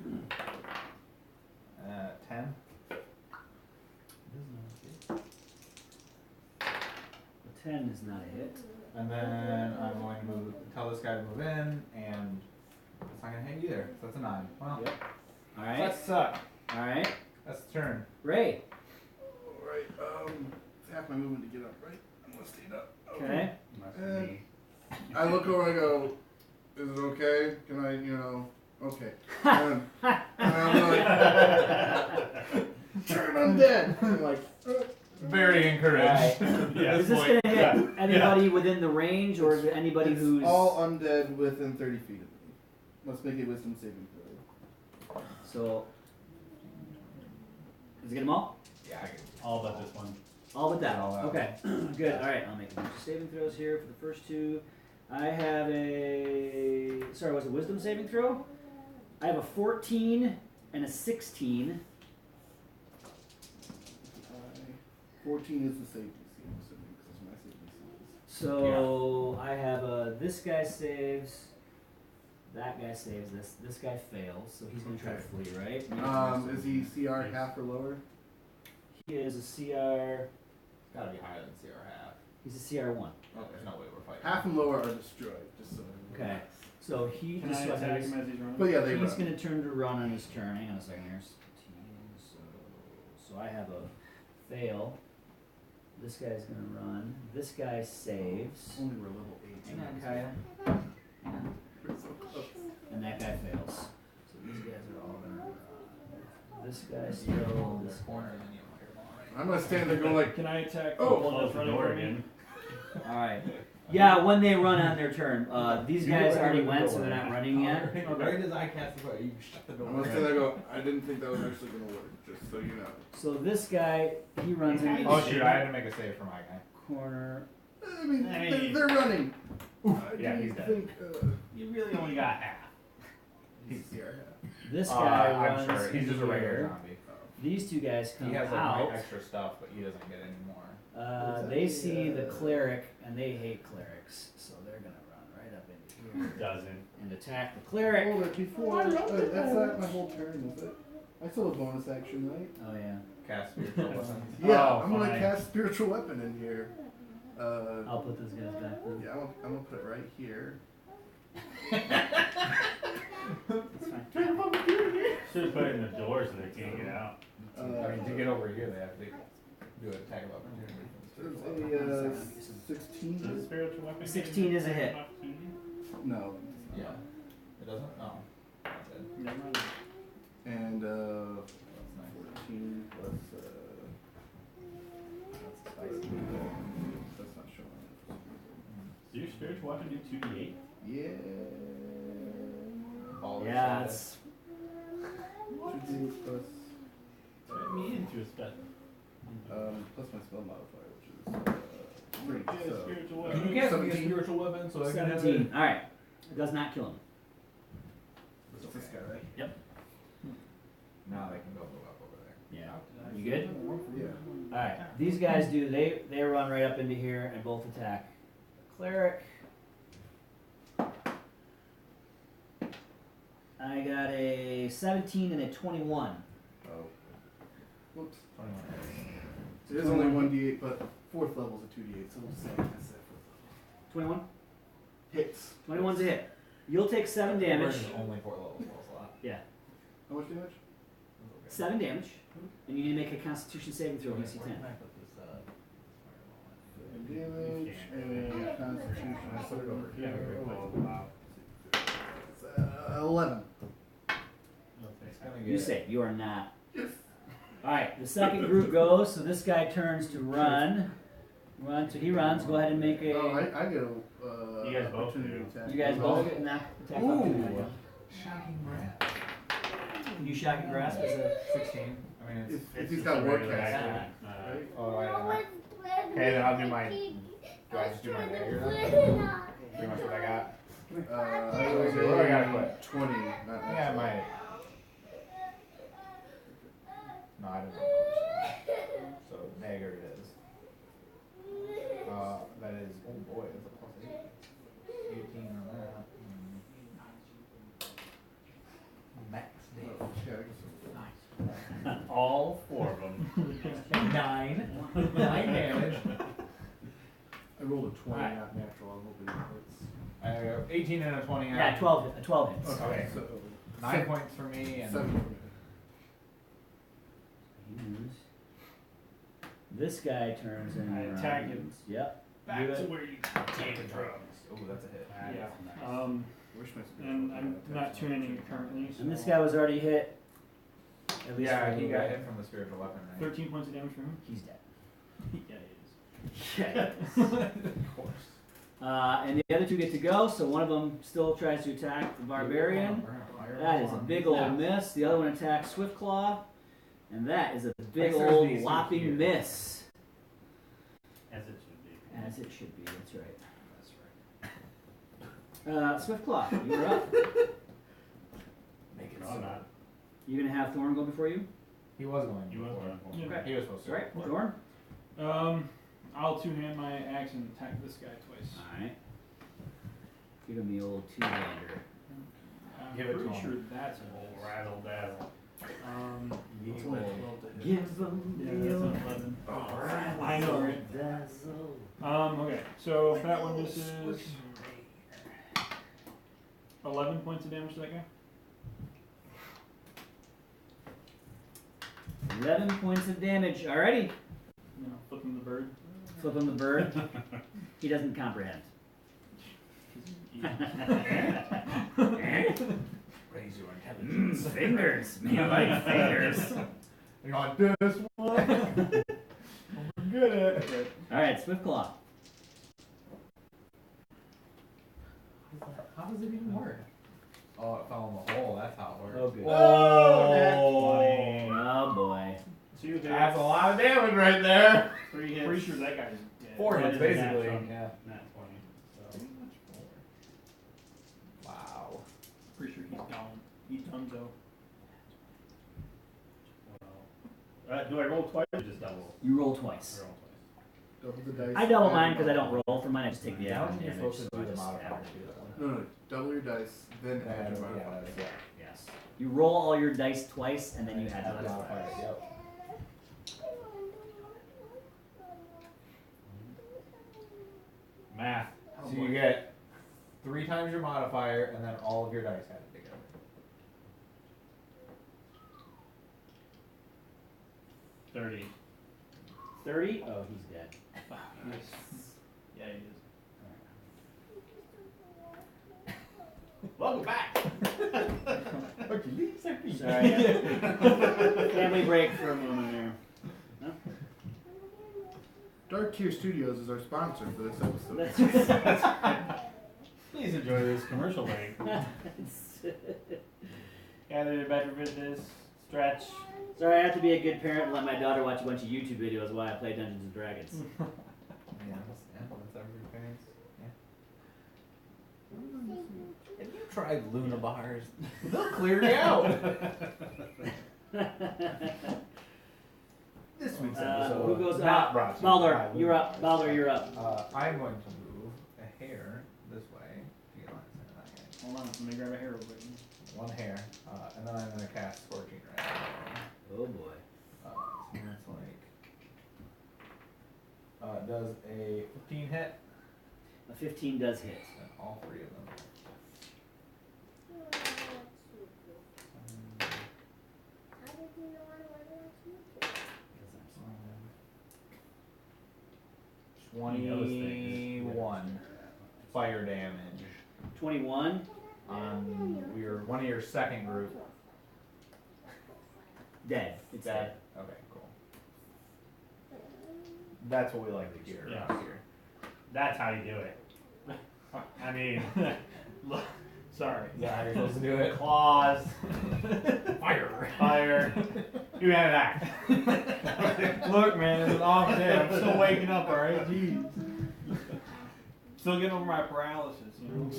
10. A 10 is not a hit. And then I'm going to tell this guy to move in, and it's not gonna hang either. So that's a 9. Well, Yep. Alright. that sucks. Alright. That's the turn. Ray. Alright, it's half my movement to get up, right? I'm gonna stand up. Okay. Must Eh. be. I look over and I go, is it okay? Can I, okay. And I'm like, turn undead! I'm like, Very encouraged. Yeah, Is this boy. going to hit anybody within the range, or is it anybody it's who's... all undead within 30 feet of me. Let's make a wisdom saving throw. So... Does it get them all? Yeah, I can. All but this one. All but that. All that. Okay. Good. Alright, I'll make a bunch of saving throws here for the first 2. I have a... Sorry, was it wisdom saving throw? I have a 14 and a 16. 14 is the safety DC, I'm assuming, because my safety DC So I have a... This guy saves... That guy saves this. This guy fails, so he's going to try to flee, right? is. Is he CR half or lower? He is a CR... It's gotta be higher than CR half. He's a CR1. Oh, there's no way we're fighting. Half and lower are destroyed, just so. Okay. So he Can just I so attack he's, him as he's running? But yeah, they he's run. going to turn to run on his turn. Hang on a second here. So I have a fail. This guy's going to run. This guy saves. Only we're level 8. Hang on, Kaya. Hang on. We're so close. And that guy fails. So these guys are all going to run. This guy still. This corner, and then you fireball, right? I'm gonna stand there going like, Can I attack Oh, the one Close that's the running door from me? again. Alright. Yeah, when they run on their turn. These guys already went, so they're not running yet. Right as I cast the fire, you shut the I'm door. gonna stand there and go, I didn't think that was actually gonna work, just so you know. So this guy, he runs into Oh the shoot, I had to make a save for my guy. corner. I mean, Hey. they're running. I Yeah, didn't he's dead. think, You really only got half. he's CR half. This guy I'm runs sure he's just a regular here. zombie. These two guys come He has like out. my extra stuff, but he doesn't get any more. They see the cleric, and they hate clerics, so they're gonna run right up into here Doesn't. and attack the cleric. Hold it before, that's not my whole turn, is it? I still have bonus action, right? Oh yeah. Cast spiritual weapon. Yeah, Oh, I'm gonna fine. cast spiritual weapon in here. I'll put those guys back then. Yeah, I'm gonna put it right here. That's fine. Should have put it in the door so they can't get out. I mean, to get over here, they have to do an attack of opportunity. There's a 16. Does spiritual weapon? 16 is a hit. No. Yeah. It doesn't? Oh. That's it. Never mind. And That's nice. 14 plus That's spicy. that's not showing. Does your spiritual weapon do 2d8? Yeah. Ball Yeah, it's Should be plus, Turn me into a special. plus my spell modifier, which is 3. Get a So. spiritual Can weapon. you get me a 17. spiritual weapon so I can have 17. it? All right. It does not kill him. It's this guy, right? Now they can go move up over there. Yeah. You good? Yeah. All right. These guys do. They run right up into here and both attack. Cleric. I got a 17 and a 21. Oh. Whoops. 21. It is only 1d8, but 4th level's a 2d8, so we'll say that's that 4th 21. level. Hits. 21's a hit. You'll take 7 damage. Versus only 4 level spell slot. Yeah. How much damage? 7 damage. And you need to make a Constitution saving throw DC 10. Where can I put this, Damage and Constitution. I put it over Yeah, here. oh, wow. 11. It's gonna You get- save. You are not. Alright, the second group goes, so this guy turns to run. So he runs. Go ahead and make a. Oh, I get a. You guys both opportunity do. attack. You guys both get an attack opportunity. Ooh. Shocking grasp. You shocking grasp as a. 16. I mean, it's. If he's got ward regular cast. action. Right? Oh, I don't know. Okay, then I'll do my- Do I just do my dagger then? Pretty much what I got. I What do I gotta quit? 20, not Yeah, my. No, I didn't know. So dagger it is. That is. Oh boy, that's a plus 8. 18 on that. Max damage. Yeah, I guess All 4 of them. 9. 9 damage. I rolled a 20, Alright. not natural. I'm hoping it's. I have 18 and a 20. Yeah, 12 hits. Okay. So, 9 points for me and 7 for me. This guy turns and I runs. attack him. Yep. Back Do to it. where you came from. Oh, that's a hit. Yeah. Wish my spiritual And I'm weapon not attacks two-handing on it currently. So And this guy was already hit. At least Yeah, for a he little got bit. hit from the spiritual weapon, right? 13 points of damage for him. He's dead. Yeah, he is. Of course. And the other two get to go, so one of them still tries to attack the barbarian. That is a big old miss. The other one attacks Swiftclaw, and that is a big Like, there's old these whopping here. miss. As it should be. As it should be, that's right. That's right. Swiftclaw, you're up. Make it No, so. I'm not. You gonna have Thorn go before you? He was going. You was before. going for it. Yeah. Okay. He was supposed to. Alright, Thorn. I'll two-hand my axe and attack this guy twice. Alright. Give him the old two-hander. I'm Give it to pretty him. sure that's a roll. Razzle dazzle. It's only 12 to hit. Give him Yeah, the that's old an 11. razzle I know, right? dazzle. Okay, so that one, this is 11 points of damage to that guy. 11 points of damage. Alrighty. Flip him the bird. Flip him the bird. He doesn't comprehend. Raise your intelligence. Fingers. Me like fingers. You're on this one. I'm good at it. Alright, Swiftclaw. How does it even work? Oh, it fell in the hole. That's how it works. Oh, good. Oh, Oh boy. 2 hits. that's a lot of damage right there. 3 hits. Pretty sure that guy's dead. 4 hits, That is a basically. nat from Yeah. Nat 20. So. Pretty much 4. Wow. Pretty sure he's down. He's done though. Well, do I roll twice or just double? You roll twice. I roll twice. Double the dice. I double add mine your because I don't modifier. roll for mine. I just take the Yeah, I average don't think damage. you're supposed to so I do the just modifier. average it. No, double your dice, then add your modifier. Yeah. Yes. You roll all your dice twice and then you add Add the the modifier. modifier. Yep. Math. So you get 3 times your modifier and then all of your dice added together. 30. 30? Oh, he's dead. Yes. Yeah, he is. Welcome back. Sorry. Family break for a moment here. Dark Tier Studios is our sponsor for this episode. That's Please enjoy this commercial break. Gather your better fitness. Stretch. Sorry, I have to be a good parent and let my daughter watch a bunch of YouTube videos while I play Dungeons and Dragons. Yeah, that's every parents. Yeah. Have you tried Luna bars? They'll clear you out. This week's episode. Who goes not up? brought to you Baldur, by you're Luna up. Bars. Baldur, you're up. I'm going to move a hair this way. To get on this Hold on, let me grab a hair real quick. one hair, and then I'm going to cast Scorching Ray. Oh boy. So that's like does a 15 hit? A 15 does hit. And all three of them. How did you know I wanted to? 21 fire damage 21. on one of your second group. Dead. It's dead. Okay, cool. That's what we like to hear Yeah. around here. That's how you do it. I mean, look, sorry. Is that how you're supposed to do it? Claws. Fire. Fire. You have that. Look, man, it's an off day. I'm still waking up, alright? Jeez. Still getting over my paralysis, you know?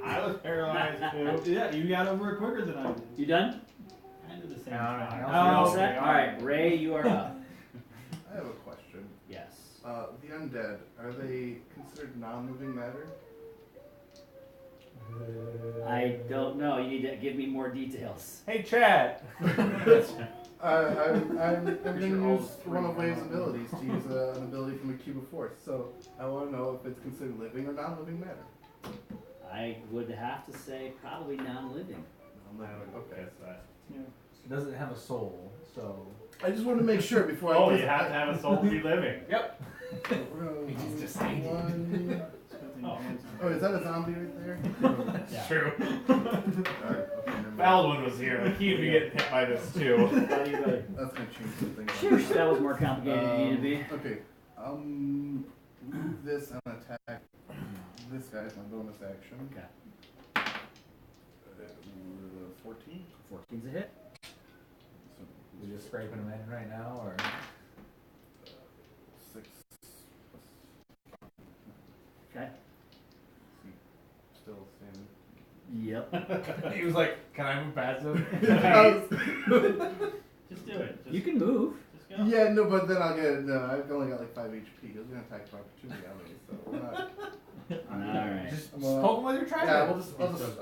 I was paralyzed too. Yeah, you got over it quicker than I did. You done? Kind of the same No, time. no, You no. all Oh, set? okay, Alright, Ray, you are up. I have a question. Yes. The undead, are they considered non-moving matter? I don't know. You need to give me more details. Hey, Chad. I'm going to use one of Wave's abilities to use an ability from a cube of force. So I want to know if it's considered living or non-living matter. I would have to say probably non-living. Non-living, okay. Guess that. It doesn't have a soul, so. I just want to make sure before I. Oh, you have to have a soul to be living. Yep. He's just saying. Oh, is that a zombie right there? It's true. Alright, okay, never mind. Baldwin was here. Like, he'd be getting hit by this too. How do you go? That's gonna change some things. Shoosh, that was more complicated than it needed to be. Okay, move this and attack this guy as my bonus action. Okay. 14. 14's a hit. So, You're just scraping them in right now, or? 6. Okay. Still same. Yep. He was like, "Can I move past him?" Just do it. Just, You can move. Just go. Yeah, no, but then I'll get. No, I've only got like 5 HP. He was gonna attack for opportunity on me, so we're not. Alright. Just Well, poke him with your trident. Yeah,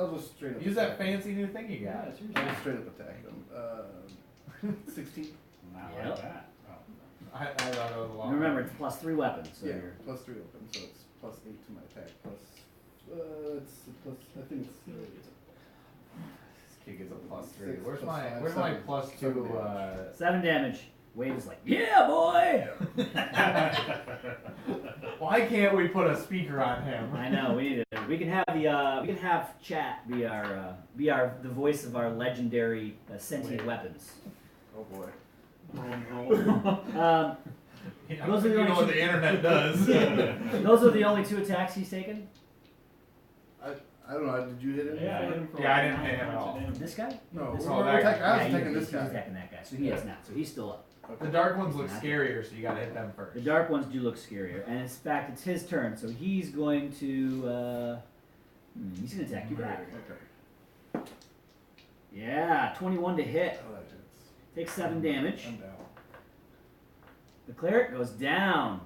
I'll just straight up. Use that attack him. fancy new thing you got. I'll just straight up attack him. 16. Not Yep. like that. Oh. I thought it was a lot. Remember, it's plus 3 weapons, so Yeah, you're. plus 3 open, so it's plus 8 to my attack. Plus, it's plus. I think it's. This kid gets a plus 3. 6 Where's plus my 5, Where's 7. my plus 2? 7 damage. Wade is like, yeah, boy! Why can't we put a speaker on him? I know, we need it. We can have chat be the voice of our legendary sentient weapons. Oh boy. Those are the only what two- the internet does. Those are the only 2 attacks he's taken. I don't know. Did you hit him? Yeah, before? Yeah, I didn't hit him at all. This guy? No, This well, one? I was Yeah, attacking this he's guy. attacking that guy, so he is not. So he's still up. The dark ones look scarier, so you gotta hit them first. The dark ones do look scarier, and in fact, it's his turn, so he's going to. He's gonna attack you back. Okay. Yeah, 21 to hit. Oh, that hits. Takes 7 damage. I'm down. The cleric goes down.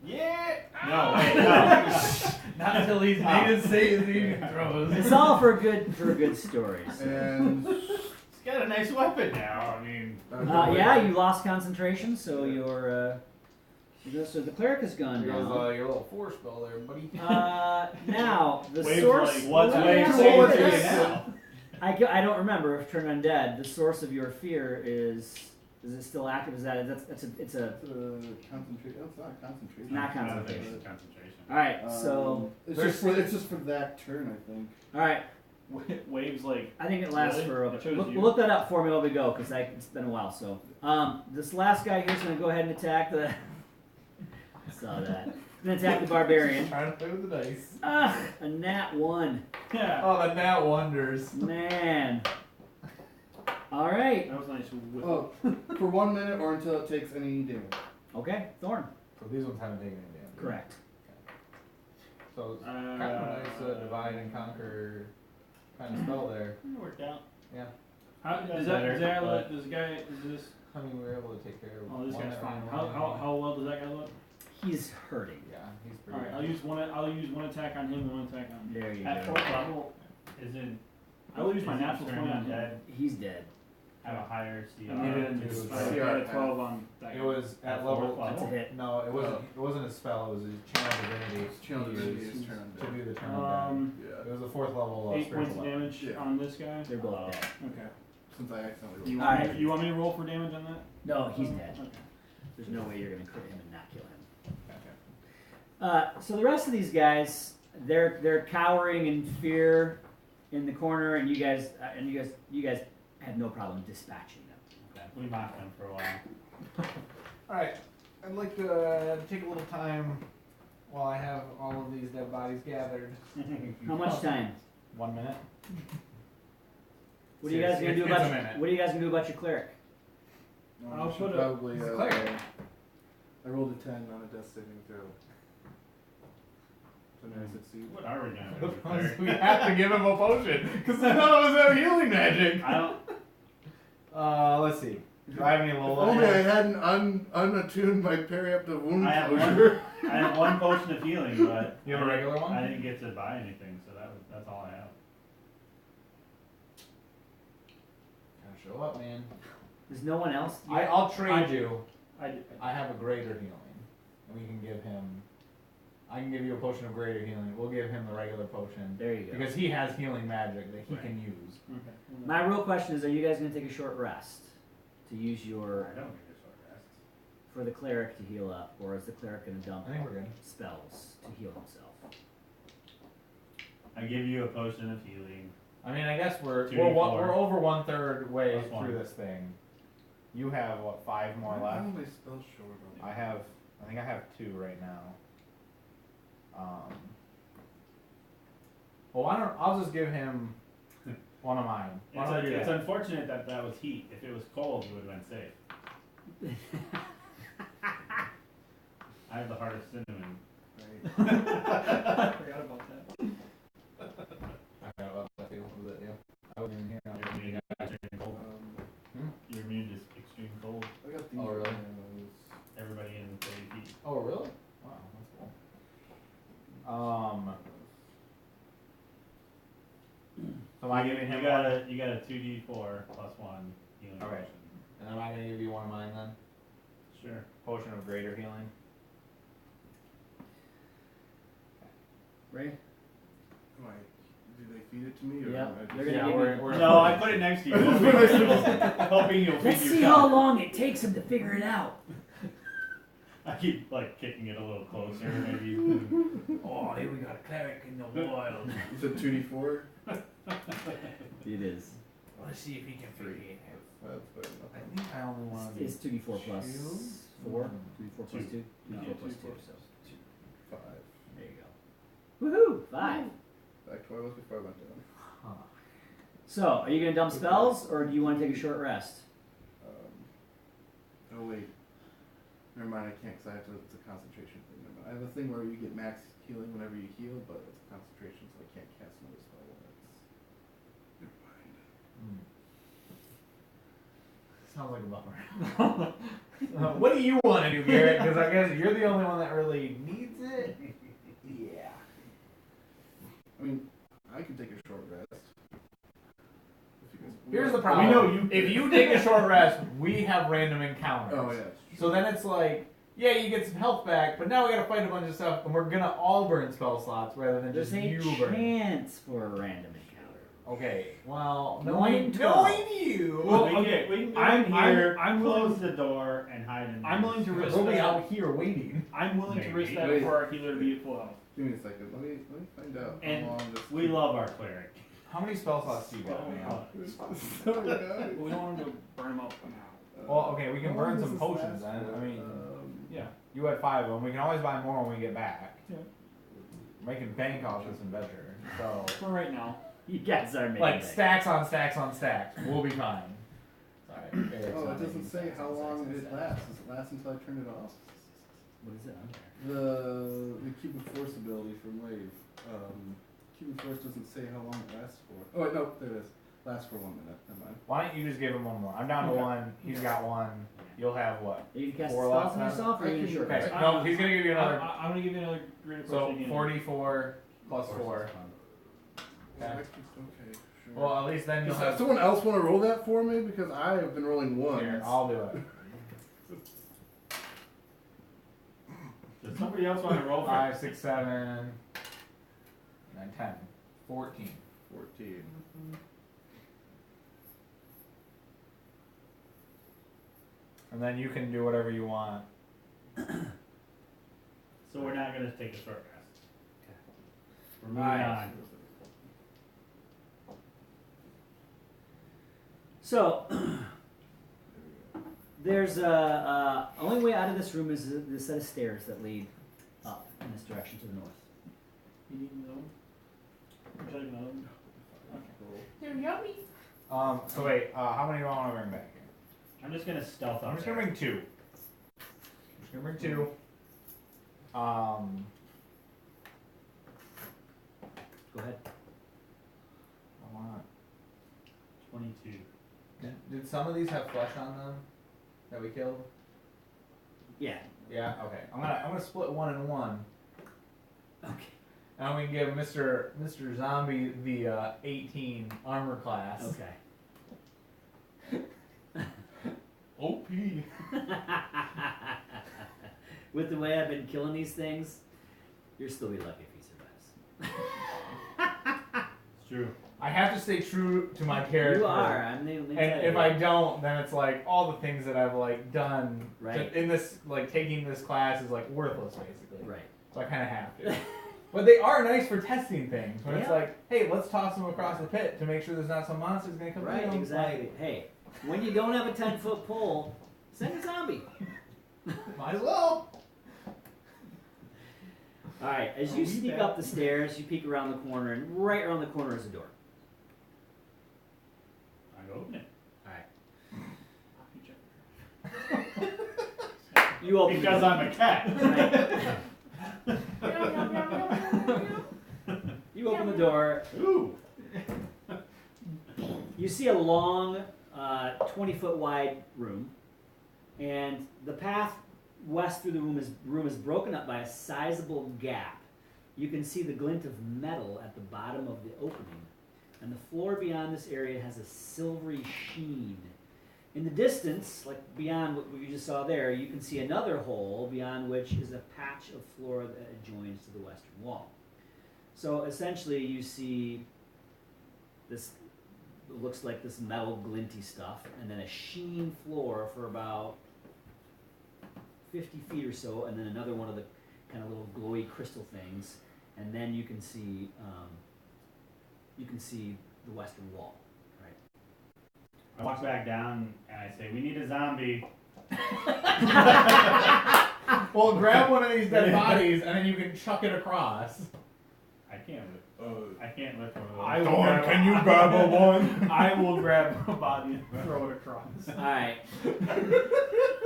Yeah. No, wait, no. Not until he's made his save he throws. It's all for good stories. And He's got a nice weapon now. I mean, Yeah, you lost concentration, so your so the cleric has gone There goes down. your little force spell there, buddy. Now the Wave's source. like, what's Let me Wave ask saying you to you this. now? I don't remember if turn undead. The source of your fear is it still active? Is that it's a it's concentration. It's not concentration. Not No, concentration. there's concentration. all right. So it's there's- just for that turn, I think. all right. Waves like, I think it lasts Really? for. I chose you. Look that up for me while we go, because it's been a while. So this last guy here's gonna go ahead and attack the. I saw that. He's gonna attack the barbarian. Trying to play with the dice. A nat 1. yeah. Oh, the Nat-one-ders. Man. All right. That was nice. With Oh, for 1 minute or until it takes any damage. Okay, Thorn. So these ones haven't taken any damage. Correct. So it's kind of a nice divide and conquer kind of spell there. It worked out. Yeah. How That's does that? better, Does that but- does the guy? Is this? I mean, we were able to take care of Oh, this one guy's that fine. ran How away. well does that guy look? He's hurting. Yeah, he's All pretty right, I'll use one attack on him and one attack on me. There you At go. 4th level, isn't I will use my is natural turn 20 on him. dead He's dead. have a higher CR? I needed it was I got a CR. 12 on that guy. It was at At level. fourth That's a level? hit. No, it wasn't a spell. It was a channel divinity. Channel he divinity used is turn to do the turn Yeah. It was a 4th level 8 spiritual points of weapon. damage Yeah. on this guy. They're both dead. Okay. Since I accidentally You rolled. want, Alright. me, you want me to roll for damage on that? No, he's dead. Okay. There's no way you're gonna crit him and not kill him. Okay. So the rest of these guys, they're cowering in fear in the corner, and you guys have no problem dispatching them. Okay, we mocked them for a while. Alright, I'd like to take a little time while I have all of these dead bodies gathered. How much time? 1 minute. What are you guys gonna do It's about a minute. what are you guys gonna do about your cleric? No, I'll I should put a- probably. It's a cleric. I rolled a 10 on a death saving throw. So now I succeed. What are we gonna do with cleric? We have to give him a potion, because none of us have healing magic. I don't. Let's see. Do I have any If low only I levels? hadn't unattuned my periaptive wound I have closure. I have 1 potion of healing, but You have a regular one? I didn't get to buy anything, so that's all I have. Gotta show up, man. There's no one else. I'll trade you. I I have a greater healing. And we can give him. I can give you a potion of greater healing. We'll give him the regular potion. There you go. Because he has healing magic that he Right. can use. okay. My real question is, are you guys gonna take a short rest to use I your don't get a short rest. for the cleric to heal up, or is the cleric gonna dump I think we're good. spells to heal himself? I give you a potion of healing. I mean, I guess we're 2d4. we're over 1/3 way Plus one. through this thing. You have what, 5 more Why left? are my spells short on I think I have 2 right now. Well, why don't I'll just give him one of mine. Why don't I do It's that? unfortunate that was heat. If it was cold, you would have been safe. I have the hardest cinnamon. Right. I forgot about that. I forgot about that too. Was it you? I wasn't even here. You're immune to extreme cold. You're immune to extreme cold. I got these. Oh, really? Everybody in 30 feet. Oh, really? Wow, that's cool. So am I giving him you got one? a 2d4 plus 1 healing Okay. potion. And am I gonna give you one of mine then? Sure. Potion of greater healing. Ray? Do they feed it to me? Or Yeah, am I just- they're gonna Yeah, give we're you. No, I put it next to you, hoping you'll Let's feed see yourself. how long it takes him to figure it out. I keep like kicking it a little closer, maybe. Oh, here we got a cleric in the wild. You said 2d4? It is. Let's see if he can figure it out. That's better I enough. think I only want to do It's 2d4 plus two? 4. 2d4 plus 2. 2d4 Yeah, plus 2. 2d4 So 5. there you go. Woohoo! 5. Back to where I was before I went down. Huh. So, are you gonna dump spells, or do you want to take a short rest? Oh wait. Never mind, I can't because I have to, it's a concentration thing. Never mind. I have a thing where you get max healing whenever you heal, but it's a concentration, so I can't cast another spell when it's... Never mind. Sounds like a bummer. What do you want to do, Garrett? Because I guess you're the only one that really needs it. Yeah. I mean, I can take a short rest. If you guys... Here's the problem. We know you- If you take a short rest, we have random encounters. Oh yeah. So then it's like, yeah, you get some health back, but now we gotta fight a bunch of stuff, and we're gonna all burn spell slots rather than There's just a you burn. chance for a random encounter. Okay, well, One in knowing 12. you, Well, we okay, can, we can go I'm- in here, I'm willing- close the door, and hide in there. I'm willing to risk we'll be that. out here waiting. I'm willing to risk that Maybe. for our healer to be at full health. Give me a second. Let me find out And how long this... We love our cleric. How many spell slots do you got now? Sorry, guys. We don't want him to burn him up now. Well, okay, we can How long burn does some this potions last then. for? I mean, Yeah. you had 5 of them. We can always buy more when we get back. Yeah. Making bank off this adventure. So, For right now. You guys are making like that. stacks on stacks on stacks. We'll be fine. Okay, Oh, it doesn't say how long it lasts. Does it last until I turn it off? What is it on there? The cube of force ability from Wave. Cube of force doesn't say how long it lasts for. Oh wait, no, there it is. Lasts for 1 minute. Never mind. Why don't you just give him one more? I'm down to Okay. one. He's got one. You'll have what? Are you cast a 4 spell left from now? yourself, or are you gonna short Okay. rest? No, he's gonna give you another. I'm gonna give you another greater So protection. 44 plus 4. Okay. Okay, sure. Well, at least then you'll Does have. someone else want to roll that for me? Because I have been rolling ones. Here, I'll do it. Does somebody else want to roll for 5, 6, 7, 9, 10, 14. 14. And then you can do whatever you want. So we're not going to take a short rest. We're moving Alright. on. So, there's only way out of this room is the set of stairs that lead up in this direction to the north. You need another one? Would you like another one? They're yummy. So wait, how many do I want to bring back here? I'm just going to stealth up I'm just there. gonna bring 2. I'm just gonna bring 2. Go ahead. I want. 22. Did some of these have flesh on them that we killed? Yeah. Yeah. Okay. I'm gonna split 1 and 1. Okay. And I'm gonna give Mr. Zombie the 18 armor class. Okay. OP. With the way I've been killing these things, you'll still be lucky if he survives. It's true. I have to stay true to my character. You are. I'm the And if I don't, then it's like all the things that I've like done Right. in this, like taking this class is like worthless basically. Right. So I kind of have to. But they are nice for testing things. When it's Yeah. like, hey, let's toss them across the pit to make sure there's not some monsters gonna come Right, in. exactly. Hey, when you don't have a 10-foot pole, send a zombie. Might as well. Alright, as you sneak up the stairs, you peek around the corner, and right around the corner is a door. I open it. Alright. You open Because the door. I'm a cat. You open the door. Ooh. You see a long, 20-foot wide room, and the path west through the room is broken up by a sizable gap. You can see the glint of metal at the bottom of the opening, and the floor beyond this area has a silvery sheen. In the distance, like beyond what we just saw there, you can see another hole beyond which is a patch of floor that adjoins to the western wall. So essentially you see this, it looks like this metal glinty stuff, and then a sheen floor for about 50 feet or so, and then another one of the kind of little glowy crystal things, and then you can see the western wall. I walk back down and I say, we need a zombie. Well, grab one of these dead bodies and then you can chuck it across. I can't lift. I can't lift one of those. I will grab- can you grab a one? I will grab a body and throw it across. Alright.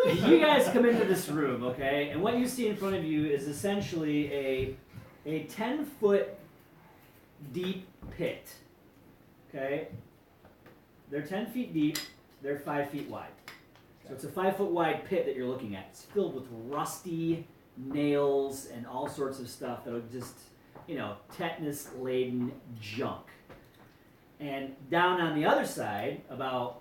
You guys come into this room, okay? And what you see in front of you is essentially a 10-foot deep pit. Okay? They're 10 feet deep, they're 5 feet wide. So it's a 5-foot wide pit that you're looking at. It's filled with rusty nails and all sorts of stuff that'll just, tetanus-laden junk. And down on the other side, about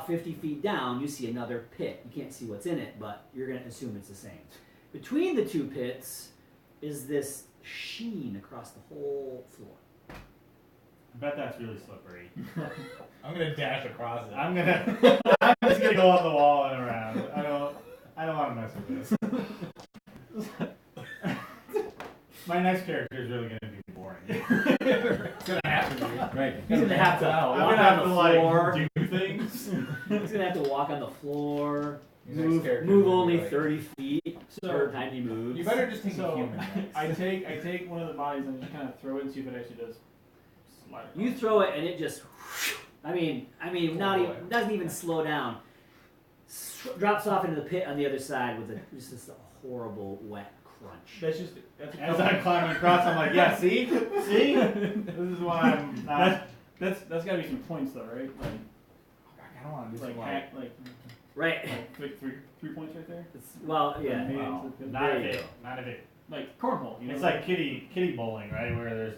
50 feet down, you see another pit. You can't see what's in it, but you're going to assume it's the same. Between the two pits is this sheen across the whole floor. I bet that's really slippery. I'm gonna dash across it. I'm just gonna go up the wall and around. I don't want to mess with this. My next character is really gonna be boring. It's gonna have to be. Right. He's gonna have to I'm walk gonna have on to the floor. like do things. He's gonna have to walk on the floor. Your next Move character's move gonna be only like- 30 feet per time he moves. You better just take a So, human next. I take one of the bodies and just kind of throw it and see if it actually does slide across. You throw it and it just I mean, Oh, not boy. even doesn't even slow down. Drops off into the pit on the other side with just a horrible wet crunch. That's a As I'm climbing across, I'm like, yeah, see? See? This is why I'm not. that's gotta be some points though, right? Like I don't want to do like some hack, like Right. three points right there. Well, yeah. Maybe Wow. it's a- Not There if you it. go. Not if it. like cornhole. You know, It's like kitty bowling, right? Where there's.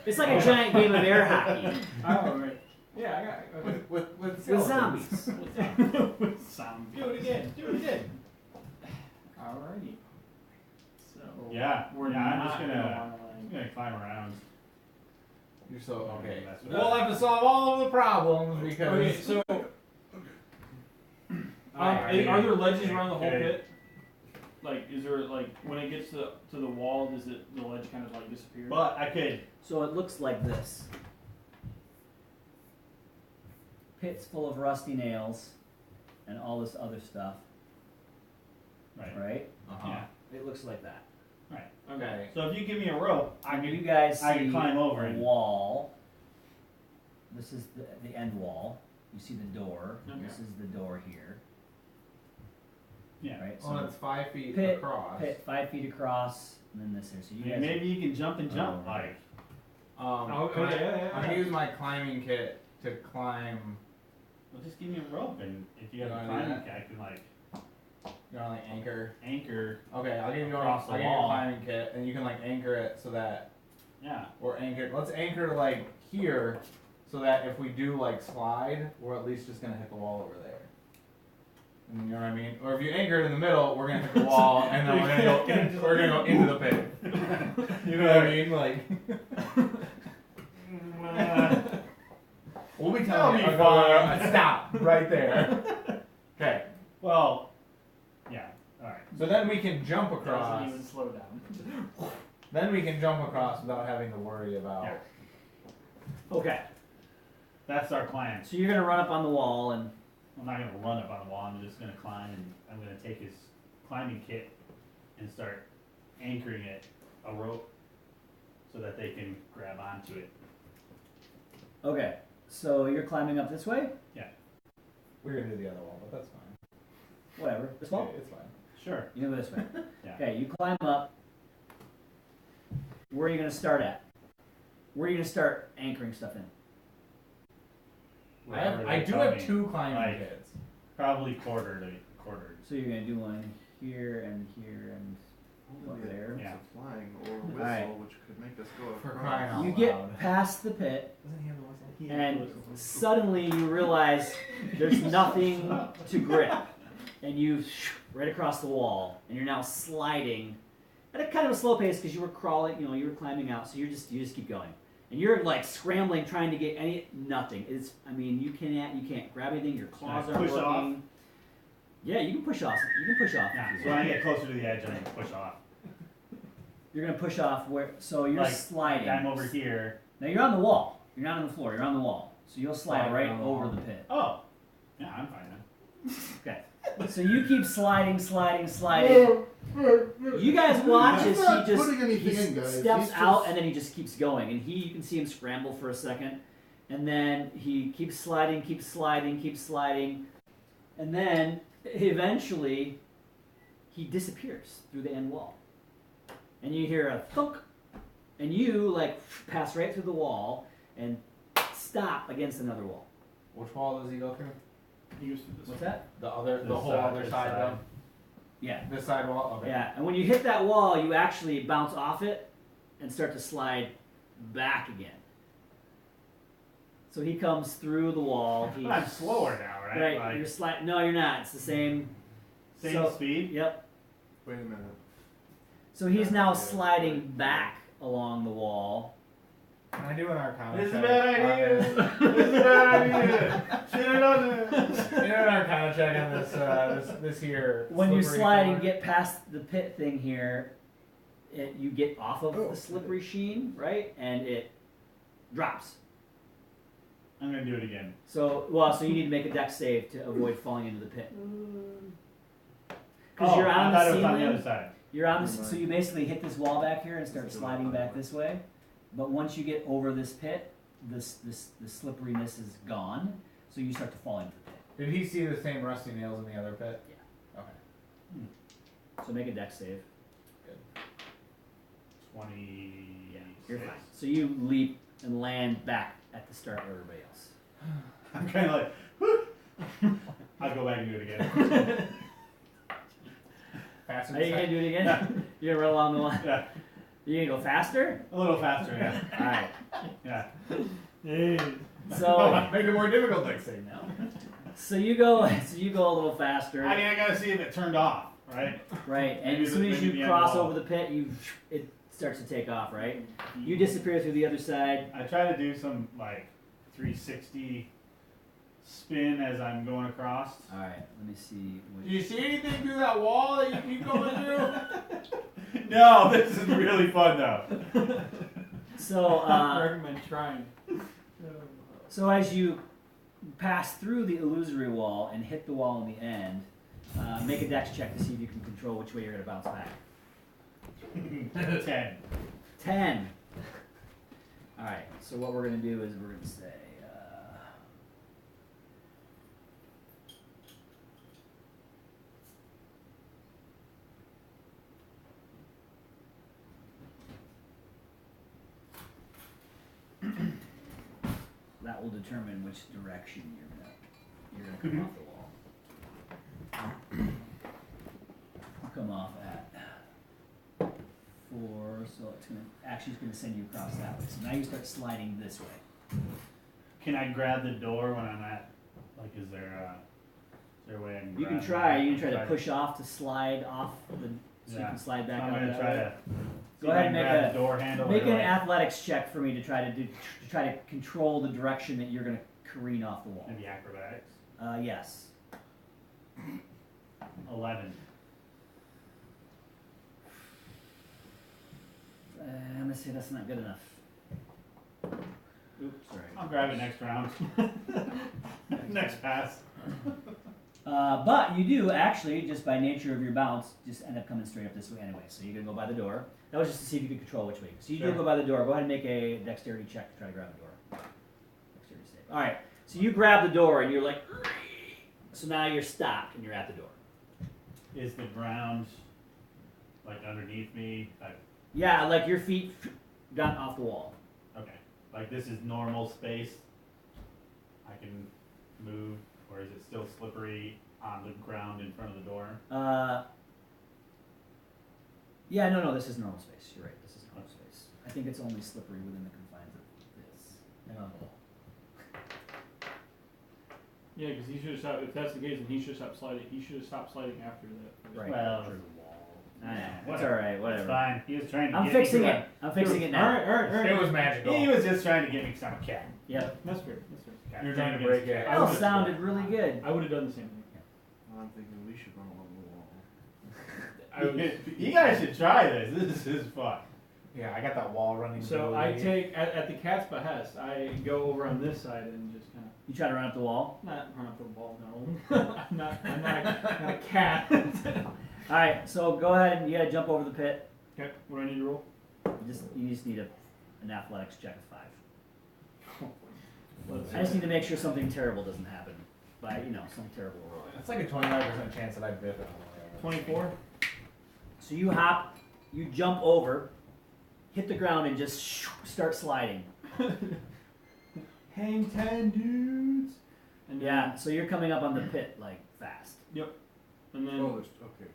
It's like a giant game of air hockey oh right. Yeah, I got okay. with with skeletons. zombies. With sound. Do it again. Do it again. Alrighty. So Yeah. we're Yeah. I'm not just gonna gonna climb around. You're so okay. That's what We'll have to solve all of the problems because. Okay, so are there ledges around the whole Okay. pit? Like, is there like when it gets to the wall, does the ledge kind of like disappear? But I could. So it looks like this. Pit's full of rusty nails and all this other stuff, Right. right? Uh-huh. Yeah. It looks like that. Okay. So if you give me a rope, I And you can. guys see I can climb over the and- wall. This is the end wall. You see the door. Okay. This is the door here. Yeah. Right? Well, it's 5 feet pit, across. pit 5 feet across, and then this here. So you guys. Maybe you can jump and jump. Oh, Like. Oh, Can okay, I, yeah. I'm gonna use my climbing kit to climb. Well, just give me a rope, and if you have You a wanna do climbing that? kit, I can like You know, like anchor. anchor. Okay, I'll give you Across the I'll give you a wall. climbing kit, and you can like anchor it so that Yeah. or anchor. Let's anchor like here, so that if we do like slide, we're at least just gonna hit the wall over there. You know what I mean? Or if you anchor it in the middle, we're gonna hit the wall, and then we're gonna go into the pit. You know what I mean? Like. We'll be telling you. That'll be Okay, fun. stop right there. Okay. Well. Yeah. All right. So then we can jump across. Doesn't even slow down. Then we can jump across without having to worry about. Yeah. Okay. That's our plan. So you're gonna run up on the wall and. I'm not gonna run up on the wall. I'm just gonna climb, and I'm gonna take his climbing kit and start anchoring it a rope so that they can grab onto it. Okay. So you're climbing up this way. We're gonna do the other wall, but that's fine. Whatever. This wall. Okay, it's fine. Sure. You go this way. Yeah. Okay. You climb up. Where are you gonna start at? Where are you gonna start anchoring stuff in? Wherever I they do tell have me. 2 climbing Like- kits. Probably quarter. So you're gonna do one here and here and up there. Yeah. Flying or whistle, Alright. which could make us go For across. crying out You loud. get past the pit, Doesn't he have the whistle? and suddenly you realize there's nothing to grip, and you right across the wall, and you're now sliding at a kind of a slow pace because you were crawling, you were climbing out, so you just keep going, and you're like scrambling trying to get nothing. You can't grab anything. Your claws Can I aren't push working. off? Yeah, you can push off. You can push off. Yeah. if you So when I want. get closer to the edge, I can push off. You're gonna push off where? So you're Like, sliding. I'm over here. Now you're on the wall. You're not on the floor. You're on the wall. So you'll slide Slide right down the over wall. the pit. Oh. Yeah, I'm fine then. Okay. So you keep sliding. You guys watch as He's not he just putting anything in, guys. steps He's out just- and then he just keeps going. And you can see him scramble for a second, and then he keeps sliding, and then eventually he disappears through the end wall. And you hear a thunk, and you like pass right through the wall and stop against another wall. Which wall does he go through? He goes through this. What's that? The This whole side, other this side side. though? Yeah. This side wall? Okay. Yeah, and when you hit that wall, you actually bounce off it and start to slide back again. So he comes through the wall. But I'm slower now, right? Right, Like, you're sliding. No, you're not. It's the same. same so- speed. Yep. Wait a minute. So he's now sliding back along the wall. Can I do an Arcana This is a check? bad idea. This is a bad idea. Should have done it. Do an Arcana check on this here. When you slippery slide and floor. get past the pit thing here, you get off of Oh, the slippery sheen, right? And it drops. I'm gonna do it again. So you need to make a dex save to avoid falling into the pit. Because Oh, you're I on thought the it was on the ceiling. other side. You're on this, Never so mind. you basically hit this wall back here and start sliding back this way. But once you get over this pit, the slipperiness is gone, so you start to fall into the pit. Did he see the same rusty nails in the other pit? Yeah. Okay. So make a dex save. 20. You're fine. So you leap and land back at the start of everybody else. I'm kind of like, whew. I'll go back and do it again. Faster. Are you gonna do it again? You're gonna run along the line. Yeah, You gonna go faster? a little faster. Yeah, All right. yeah. So Make it more difficult next thing now. so you go a little faster. I mean, I gotta see if it turned off, right? Right, and Maybe as soon as maybe you the end cross wall. over the pit, it starts to take off. Right, you disappear through the other side. I try to do some like 360 spin as I'm going across. All right, let me see. Do you see anything through that wall that you keep going through? No, this is really fun though. So, I recommend trying. so as you pass through the illusory wall and hit the wall in the end, make a dex check to see if you can control which way you're gonna bounce back. 10. 10. All right. So what we're gonna do is we're gonna say. That will determine which direction you're gonna come off the wall. I'll come off at 4, so it's gonna send you across that way. So now you start sliding this way. Can I grab the door when I'm at? Like, is there a way I can? You can grab try. it? You can try to push off to slide off the, so you Yeah. can slide So back I'm out gonna that try way. to. Go see if I ahead can and make grab a- the door handle. Make or an like- athletics check for me to try to control the direction that you're gonna careen off the wall. Maybe acrobatics. Yes. 11. I'm gonna say that's not good enough. Oops, sorry. I'll grab it next round. Next pass. But you do actually, just by nature of your bounce, just end up coming straight up this way anyway. So you're gonna go by the door. That was just to see if you could control which way. So you do Sure. go by the door. Go ahead and make a dexterity check to try to grab the door. Dexterity save. All right. So you grab the door and you're like, so now you're stopped and you're at the door. Is the ground like underneath me? Like, Yeah, like your feet got off the wall. okay. Like this is normal space. I can move, or is it still slippery on the ground in front of the door? Yeah, no, this is normal space. You're right. This is normal space. I think it's only slippery within the confines of this and on the wall. Yeah, because he should have stopped. If that's the case, then he should have stopped sliding. He should have stopped sliding after that. Right. Well, True. it's I know. It's Whatever. all right. Whatever. It's fine. He was trying to I'm get fixing me it. I'm fixing it now. All right. It was magical. He was just trying to get me because I'm a cat. Yep. That's fair. That's fair. You're trying to break it. That all sounded really good. I would have done the same thing. I'm thinking we should run along the wall. I was, You guys should try this. This is fun. Yeah, I got that wall running. so through I the- take at the cat's behest. I go over on this side and just kind of You try to run up the wall. not run up the wall. No, I'm not a cat. All right. So go ahead and you gotta jump over the pit. Okay, what do I need to roll? You just need an athletics check of 5. Let's I just need to make sure something terrible doesn't happen. By some terrible roll. It's like a 25% chance that I biff it. 24. So you hop, you jump over, hit the ground, and just start sliding. Hang 10 dudes. And then, Yeah. So you're coming up on the pit like fast, And then Oh, there's okay.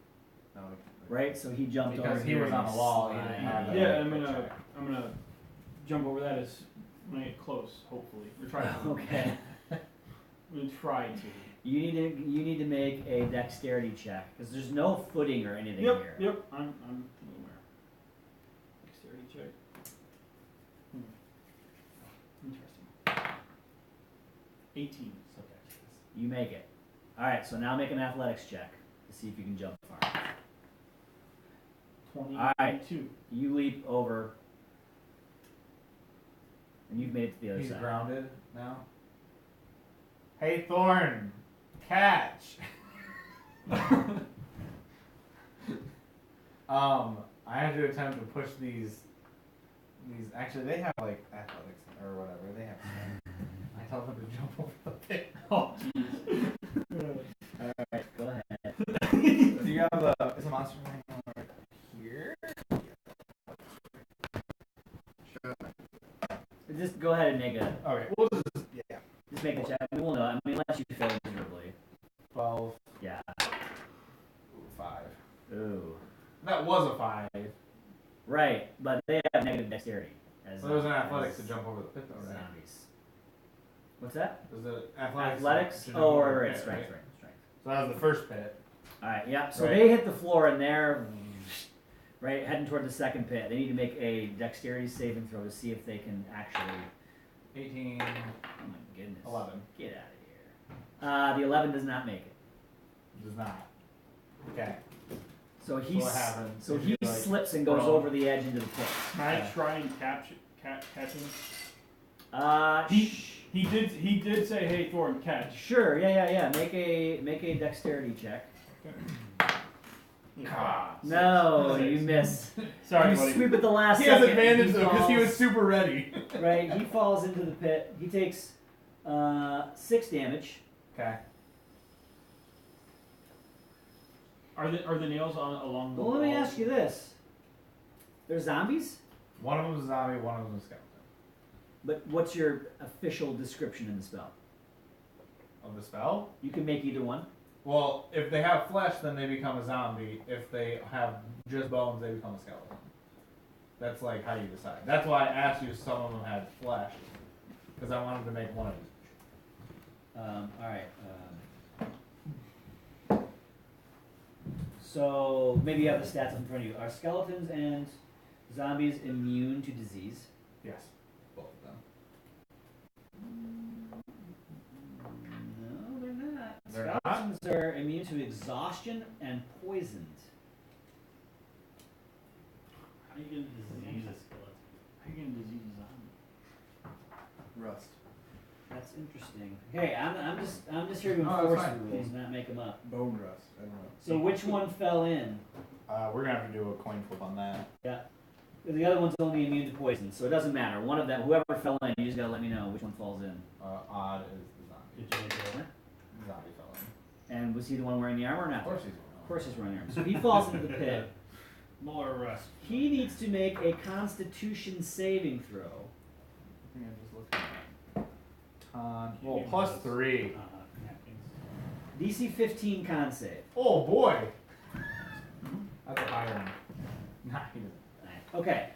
Now right? So he jumped Because over he here was on and the wall, he slide. didn't have yeah, I'm gonna jump over that as when I get close, hopefully. Or try to. Okay. I'm gonna try to. You need to make a dexterity check because there's no footing or anything here. Yep. I'm aware. Dexterity check. Interesting. 18. You make it. All right. So now make an athletics check to see if you can jump far. 22. All right. You leap over, and you've made it to the other He's side. grounded now. Hey, Thorn, catch. I had to attempt to push these these actually they have like athletics or whatever. They have stuff. I tell them to jump over the pit. Oh, jeez. Alright, go ahead. Do you have is a monster hanging right here? Just go ahead and make a Okay, we'll just make a check. We will know. I mean, unless you fail miserably. 12. Yeah. Ooh, 5. Ooh. That was a 5. Right, but they have negative dexterity. As So there was an athletics as to jump over the pit though, right? zombies. What's that? Was it athletics? Athletics? to jump Oh, over the right, pit, strength, right? strength. So that was the first pit. Alright, yeah. So Right. they hit the floor and they're right heading toward the second pit. They need to make a dexterity saving throw to see if they can actually. 18. Oh my goodness. 11. Get out of here. The 11 does not make it. Does not. Okay. So So he what happens? so if he you, like, slips and goes roll? over the edge into the pit. Can I try and catch him? He He did say, "Hey, Thorn, catch." sure, yeah. Make a dexterity check. Ah, No, Six. you miss. Sorry, You buddy. sweep at the last He second. has advantage and though because he was falls. super ready. Right, he falls into the pit. He takes 6 damage. Okay. Are the nails along the Well, let me wall? ask you this: they're zombies, One of them is a zombie, one of them is a skeleton. but what's your official description in the spell? Of the spell? You can make either one. Well, if they have flesh, then they become a zombie. If they have just bones, they become a skeleton. That's like how you decide. That's why I asked you if some of them had flesh, because I wanted to make one of each. All right. So maybe you have the stats in front of you. Are skeletons and zombies immune to disease? Yes, both of them. No, they're not. They're not? Skeletons are immune to exhaustion and poisoned. How are you gonna disease a skeleton? How are you gonna disease a zombie? Rust. That's interesting. Hey, I'm just here to No, that's enforce fine. the rules, not make them up. Bone rust. I don't know. So which one fell in? We're gonna have to do a coin flip on that. Yeah. The other one's only immune to poison, so it doesn't matter. One of them, whoever fell in, you just gotta let me know which one falls in. Odd is the zombie. Did you make it over? The zombie fell in. And was he the one wearing the armor or not? Of course he's Of course he's wearing the armor. So he falls into the pit. More rust. He needs to make a Constitution saving throw. I think I'm just looking at con. Can you Well, give me plus those, 3. napkins? DC 15 con save. Oh boy. That's a higher one. Nah, he doesn't. Okay.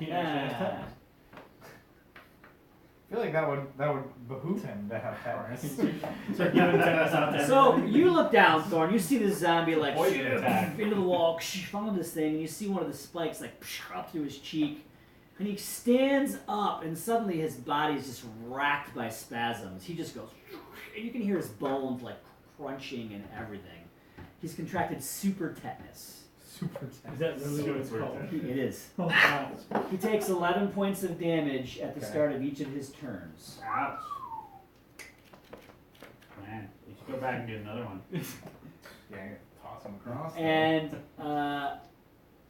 Yeah. I feel like that would behoove him to have powers. So giving 10 out of 10. So you look down, Thorn. You see this zombie like Poison attack. into the wall, follow this thing, and you see one of the spikes like up through his cheek, and he stands up, and suddenly his body is just racked by spasms. He just goes, and you can hear his bones like crunching and everything. He's contracted super tetanus. Super Is that really what it's called? It is. Oh, gosh. He takes 11 points of damage at the Okay. start of each of his turns. Ouch. Man, you should go back and get another one. Yeah, toss him across. And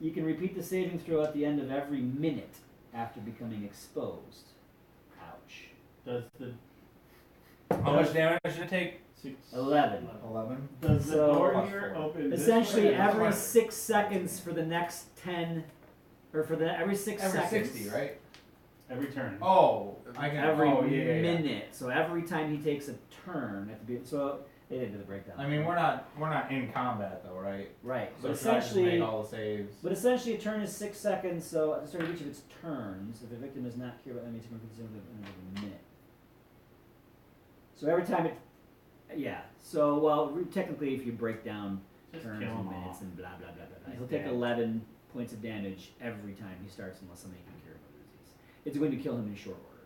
you can repeat the saving throw at the end of every minute after becoming exposed. Ouch. Does the How much damage should it take? 6 11. 11. Does the So- door Plus here 4. open this Essentially, way or this every way? 6 seconds for the next 10, or for the every 6 Every seconds. 60, right? Every turn. Oh, I can. Every oh, yeah. minute. So every time he takes a turn, at the so they didn't do the breakdown. I mean, we're not in combat though, right? right. So But should I just essentially, make all the saves. But essentially, a turn is 6 seconds, so at the start of each of its turns, if the victim is not cured by enemies, it's going to consume a minute. So every time it. Yeah, so, well, technically, if you break down Just turns kill and 'em minutes all. and blah, blah, blah, blah, blah, He's he'll take dead. 11 points of damage every time he starts unless somebody can cure him of the disease. It's going to kill him in short order.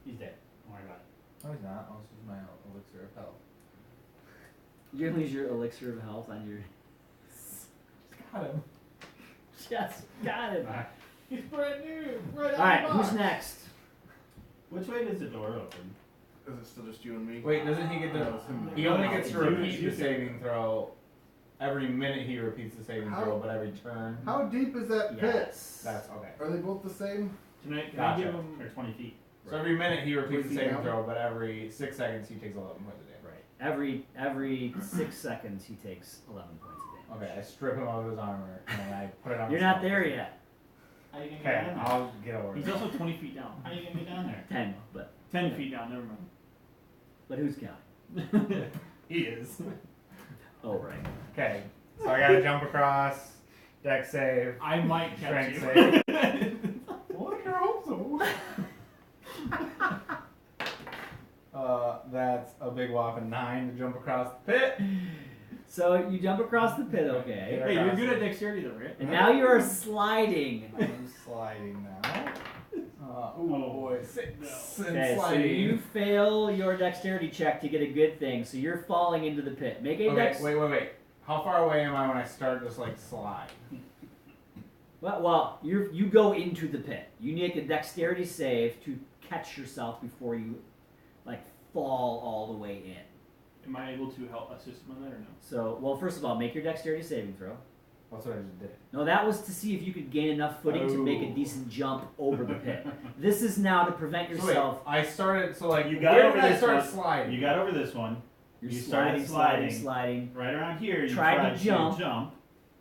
He's dead. Don't worry about it. No, he's not. I'll just use my elixir of health. You're going to use your elixir of health on your. Got him. Yes, got it. Ah. He's brand new. Right Alright, who's next? Which way does the door open? Is it still just you and me? Wait, doesn't he get to? No, it's him. He only No, gets to you- repeat you the can- saving throw every minute he repeats the saving How- throw, but every turn. How deep is that pit? Yes. That's okay. Are they both the same? Can I Gotcha. give him or 20 feet? So every minute he repeats the 20 feet saving down? throw, but every 6 seconds he takes 11 points a day. Right. Every 6 seconds he takes 11 points of damage. Okay, I strip him of his armor and I put it on. You're not there yet. How you gonna Okay, get down there? I'll get over He's it. also 20 feet down. How you gonna get down there? 10, but 10 feet down, never mind. who's counting? He is. Oh right. Okay, so I gotta jump across, deck save, I might catch strength you. save. Well, I sure hope so. That's a big whopping 9 to jump across the pit. So you jump across the pit, okay? Hey, you're good at dexterity though, right? And now you are sliding. I'm sliding now. Oh boy, 6 and Okay, so sliding. you fail your dexterity check to get a good thing, so you're falling into the pit. Make a Okay, dex. wait. How far away am I when I start just like slide? Well, you go into the pit. You make a dexterity save to catch yourself before you like fall all the way in. Am I able to help assist him on that or no? So, well, first of all, make your dexterity saving throw. That's what I just did. No, that was to see if you could gain enough footing to make a Oh. decent jump over the pit. This is now to prevent So yourself. wait, I started, so like, You got where over did I this start one. sliding? You got over this one. You're you sliding, started sliding. Right around here, you Tried to jump.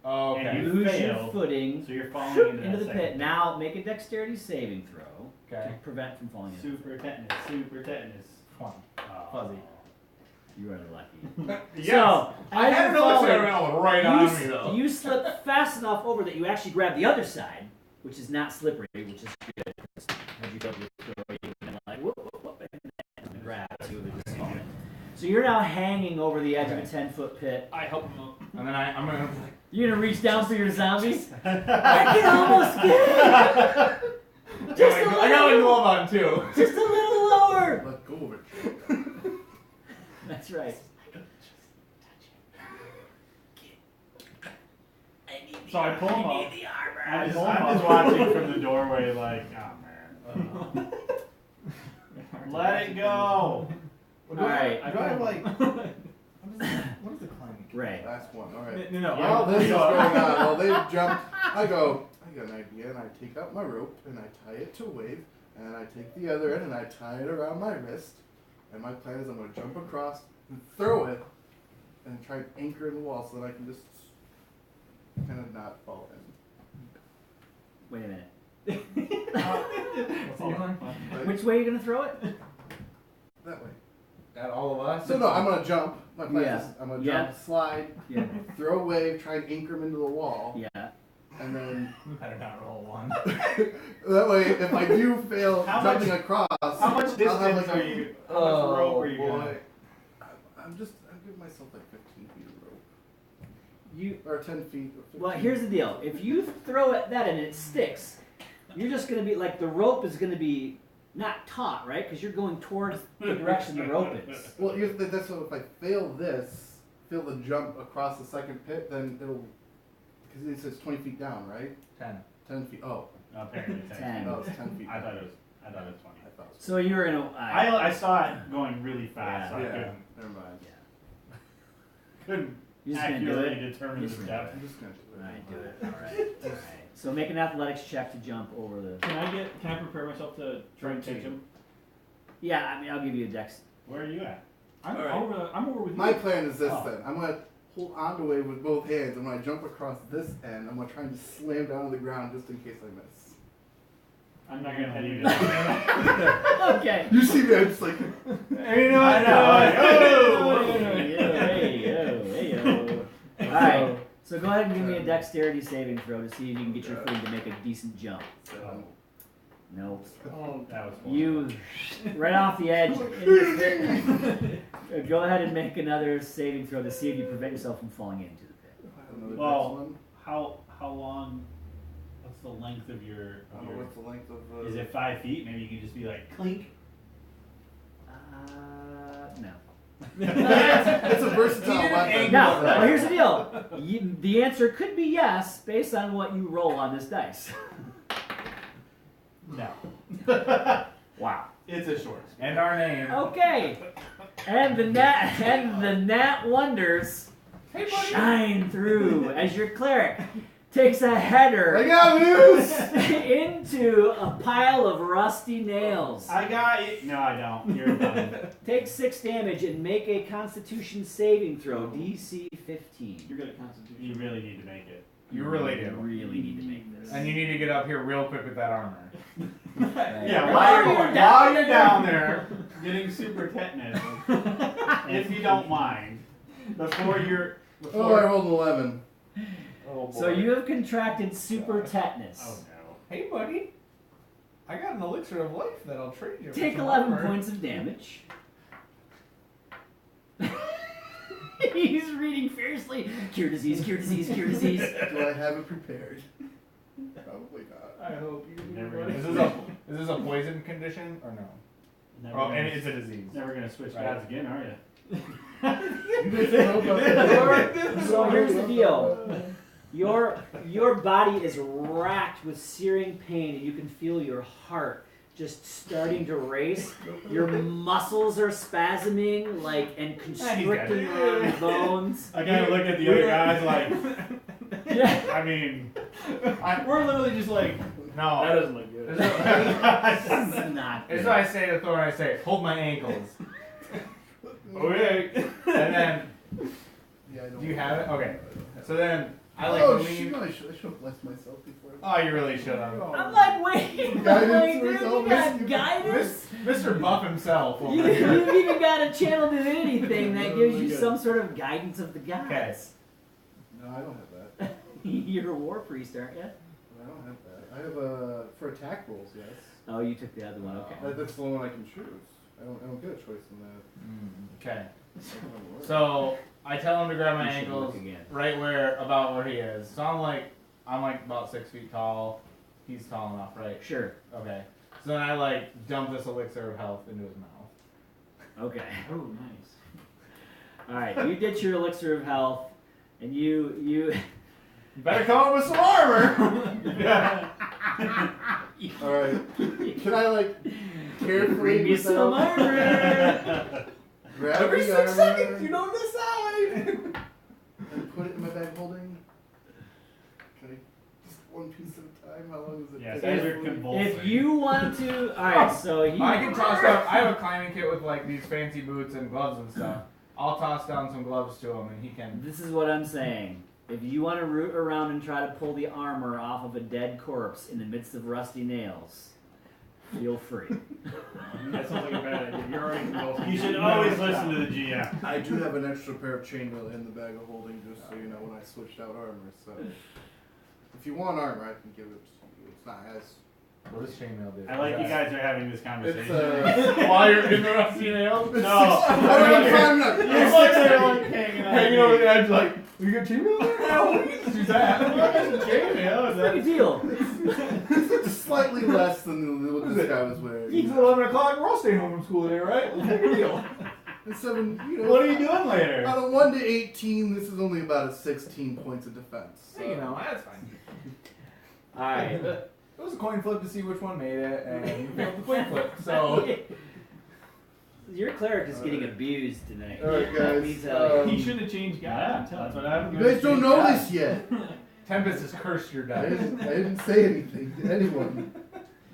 Oh, okay. and you Lose fail. your footing So you're falling into the that pit. second. Now make a dexterity saving throw Okay. to prevent from falling into. Super tetanus. Super tetanus. Come on. Oh. Fuzzy. You are lucky. Yes. So, I as had you're no falling, experiment right you, on s- me though. you slip fast enough over that you actually grab the other side, which is not slippery, which is good. Had you felt your throw, you would like whoop, whoop, whoop, and grab you would just fall in. So you're now hanging over the edge of a 10-foot pit. I help him out. And then I'm gonna. You're gonna reach down for your zombies. I can almost get it. Just a little, I got a glove on too. just a little lower. Let go of it. That's right. So I pull him I up. need the armor. I'm just watching from the doorway, like, oh man. Let it go. What Alright. do I like? What is the climbing? Right. Last one. All right. No. While this is going on, while they've jumped, I got an idea, and I take out my rope, and I tie it to a wave, and I take the other end, and I tie it around my wrist, and my plan is I'm going to jump across and throw it, and try and anchor in the wall so that I can just kind of not fall in. Wait a minute. Hold on. Like, Which way are you gonna throw it? that way. At all of us? So no, I'm going to jump. My plan Yeah. is I'm going to Yeah. jump, slide, Yeah. throw a wave, try and anchor him into the wall, Yeah. and then We better not roll one. that way, if I do fail How jumping much- across, How much I'll have distance like are a- you? How much rope are you boy. gonna? I'm giving myself like 15 feet of rope. You. Or 10 feet. Or 15. Well, here's the deal. If you throw it that and it sticks, you're just gonna be like the rope is gonna be not taut, right? Because you're going towards the direction the rope is. Well, that's what if I fail the jump across the second pit, then it'll. Because it says 20 feet down, right? 10. 10 feet. Oh, Apparently 10. no, it's 10 feet I down. thought it was 20. I thought it was. So you're in a. I saw it going really fast, so I Yeah, couldn't, never mind. couldn't You're just gonna do accurately it. determine You're the just gonna depth. I'm just going to do it. Alright, do it. Alright. Alright. So make an athletics check to jump over the. Can I prepare myself to try and take him? Yeah, I mean, I'll give you a dex. Where are you at? I'm All right. I'm over with My you. plan is this Oh. then. I'm going to hold onto it with both hands, and when I jump across this end, I'm going to try and just slam down to the ground just in case I miss. I'm not gonna head you down. Okay. You see me, I'm just like. You know I know. Oh! Hey, yo. Alright. So go ahead and give me a dexterity saving throw to see if you can get your footing to make a decent jump. So, Nope. Oh, that was horrible. You right off the edge. Go ahead and make another saving throw to see if you prevent yourself from falling into the pit. another Well, next one. How long? What's the length of your? I don't know what's the length of. Is it 5 feet? Maybe you can just be like clink. No. It's a versatile He didn't weapon. aim Now, Right. well, here's the deal. The answer could be yes based on what you roll on this dice. No. Wow. It's a short. And our name. Okay. And the Nat-one-ders Hey, buddy. shine through as your cleric takes a header I got loose! into a pile of rusty nails. I got it. No, I don't. You're done. Take 6 damage and make a Constitution saving throw, DC 15. You're good at Constitution. You really need to make it. You really You do. really need to make this. And you need to get up here real quick with that armor. Yeah, While while you're down there getting super tetanus, if you don't mind, before you're. Oh, I rolled an 11. Oh, boy. So you have contracted super tetanus. Oh no. Hey, buddy. I got an elixir of life that I'll trade you. for Take some 11 armor. points of damage. He's reading fiercely. Cure disease, cure disease, cure disease. Do I have it prepared? Probably not. I hope you do, Never buddy. Is this a poison condition or no? Never Oh, gonna, and it's a disease. never gonna switch Right. gods again, are you? You guys know about that? So here's the deal. Your body is racked with searing pain, and you can feel your heart just starting to race. Your muscles are spasming, and constricting your bones. I gotta look at the other guys like, Yeah. I mean, We're literally just like, No. that doesn't look good. This is not It's good. what I say to Thor. I say, hold my ankles. okay. And then, Yeah, I don't do you have it? Okay. So then, I like oh, to shoot, leave. I should have blessed myself before. Oh, you really should have. I'm like, wait, I'm Guidance like, or dude, you something? got guidance? Mr. Buff himself. Over You've here. even got a channel divinity thing that gives you some sort of guidance of the gods. No, I don't have that. You're a war priest, aren't you? I don't have that. I have for attack rolls, yes. Oh, you took the other one, okay. That's the one I can choose. I don't get a choice in that. Okay. That's not gonna work. So I tell him to grab my You should ankles look again. right about where he is. So I'm like about 6 feet tall. He's tall enough, right? Sure. Okay. So then I dump this elixir of health into his mouth. Okay. Oh, nice. Alright, you ditch your elixir of health, and you You better come up with some armor. Yeah. Alright. Can I carefully bring me some without armor. grab Every the 6 armor seconds, you don't decide. and put it in my bag holding? Can I just one piece at a time? How long does it Yes, take? as you're convulsing. If you want to, alright, so he. I can toss down. I have a climbing kit with these fancy boots and gloves and stuff. I'll toss down some gloves to him, and he can. This is what I'm saying. If you want to root around and try to pull the armor off of a dead corpse in the midst of rusty nails, feel free. That sounds like a bad idea. You're already convulsing. You should always listen to the GM. I do have an extra pair of chainmail in the bag of holding, just so you know, when I switched out armor. So, if you want armor, I can give it to you. It's not as. What does chainmail do? I like you guys are having this It's conversation. While you're in the rusty nails. No. I don't have time now. It's like they're hanging out. Hanging over the edge, like, you got chainmail there? No, we can do that. It's a big deal. It's slightly less than what this guy was wearing. It's 11 o'clock. We're all staying home from school today, right? What's the deal? And 7, you know. What are you doing later? Out of 1 to 18, this is only about a 16 points of defense. So. Hey, that's fine. Alright. It was a coin flip to see which one made it, and you failed the coin flip. So Your cleric is getting abused tonight. Alright, Let me guys. tell you. He should have changed Yeah, God. that's what happened. You guys don't know this yet. Tempest has cursed your I dice. didn't say anything to anyone.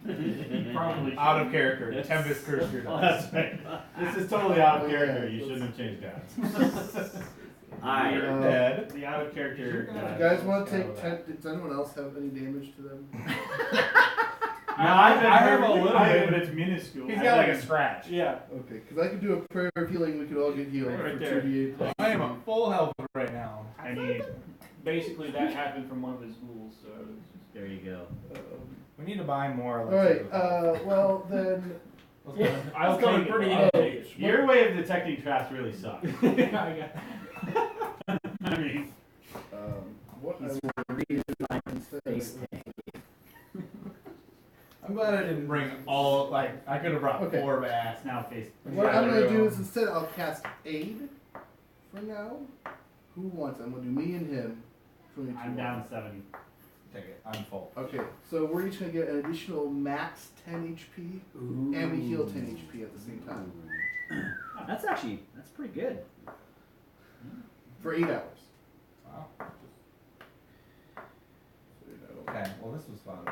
You probably Out of character. Tempest cursed your Oh, dice. that's right. This is totally out of character. You shouldn't have changed gods. Alright. You're dead. The out of character. If you guys want to take 10, does anyone else have any damage to them? No, I have a little bit. but it's minuscule. He's got like a scratch. Yeah. Okay, because I could do a prayer of healing. We could all get healed Right for there. 2d8 plus. I am at full health right now. I need. Basically, that happened from one of his ghouls, so it was just... There you go. We need to buy more. Alright, well then. I'll That's going take pretty it. easy. Your way of detecting traps really sucks. I mean, What I He's will redesigning say face is- tank. I'm glad I didn't bring all, I could have brought Okay. 4 back. it's now face. What I'm gonna do is instead I'll cast aid for now. Who wants it? I'm gonna do me and him. Between the two I'm of down us. 70. Take it. I'm full. Okay, so we're each gonna get an additional max 10 HP, and we heal 10 HP at the same time. That's pretty good. For 8 hours. Wow. So, you know, Okay, well this was fun.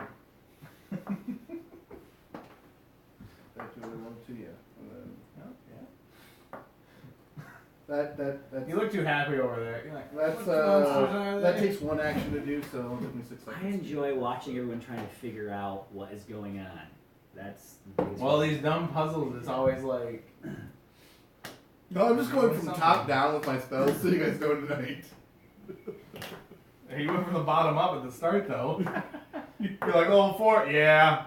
back to where I wanted to, yeah. And then Oh, yeah. that's You look too happy over there. You're like, that's "What's monsters are that they?" takes 1 action to do, so it'll take me 6 seconds. I enjoy watching everyone trying to figure out what is going on. That's the biggest Well, one. these dumb puzzles, it's always like. No, I'm just going from Something. top down with my spells, so you guys know tonight. You went from the bottom up at the start, though. You're like, level 4? Yeah.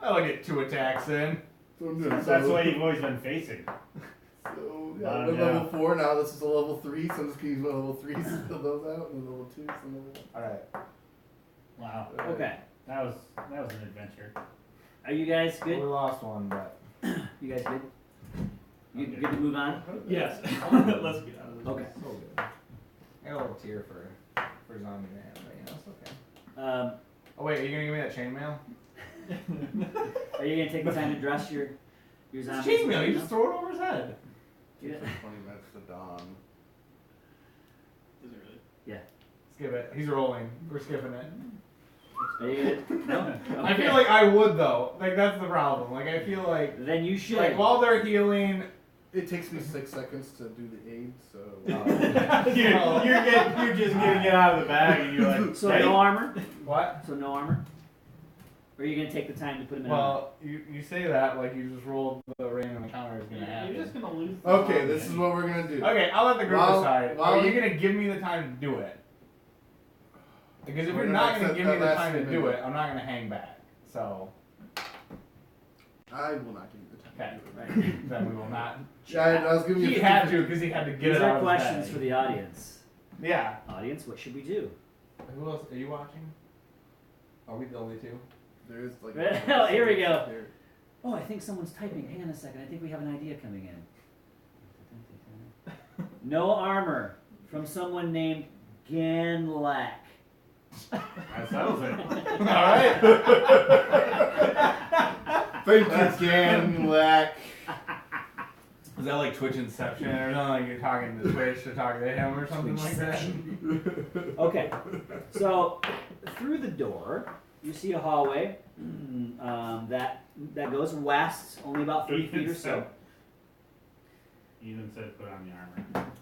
That'll get 2 attacks in. So I'm doing That's what you've always been facing. So yeah, Bottom I'm down. level 4 now. This is a level 3, so I'm just gonna use my level 3s to fill those out, and then level 2. So Alright. Wow. Okay. That was an adventure. Are you guys We good? lost one, but. You guys good? You Okay. good to move on? Yes. Let's get out of this. Okay. So good. I got a little tear for Zombie Man, but you know, it's okay. Oh, wait, are you gonna give me that chainmail? Are you gonna take the time to dress your It's zombies? chainmail, you just throw it over his head. Yeah. it's 20 minutes to dawn. Is it really? Skip it. He's rolling. We're skipping it. Are you good? No? I Okay. feel like I would, though. Like, that's the problem. Like, I feel like. Then you should. Like, while they're healing. It takes me 6 seconds to do the aid, so. You're just getting it out of the bag and you're like, So ready? no armor? What? So no armor? Or are you gonna take the time to put them in armor? Well, you say that like you just rolled the random encounter is gonna happen. You're just gonna lose. the Okay, zombie. this is what we're gonna do. Okay, I'll let the group While- decide. while Are you you- gonna give me the time to do it? Because if We're you're gonna not gonna accept give me that the last time to do minute. it, I'm not gonna hang back. So, I will not give you the time okay, to do it. Right. then we will not. Yeah, I was giving you. He had to because he had to get These it out are of questions his for bag. the audience. Yeah. Audience, what should we do? Who else? Are you watching? Are we the only two? There is like. Well, here we go. Here. Oh, I think someone's typing. Hang on a second. I think we have an idea coming in. No armor from someone named Ganlak. That settles it. All right. Thank you, Dan Lack. Is that like Twitch Inception or something? Like you're talking to Twitch to talk to him or something like that? Okay, so through the door, you see a hallway that goes west, only about 3 feet or so. Ethan said put on the armor.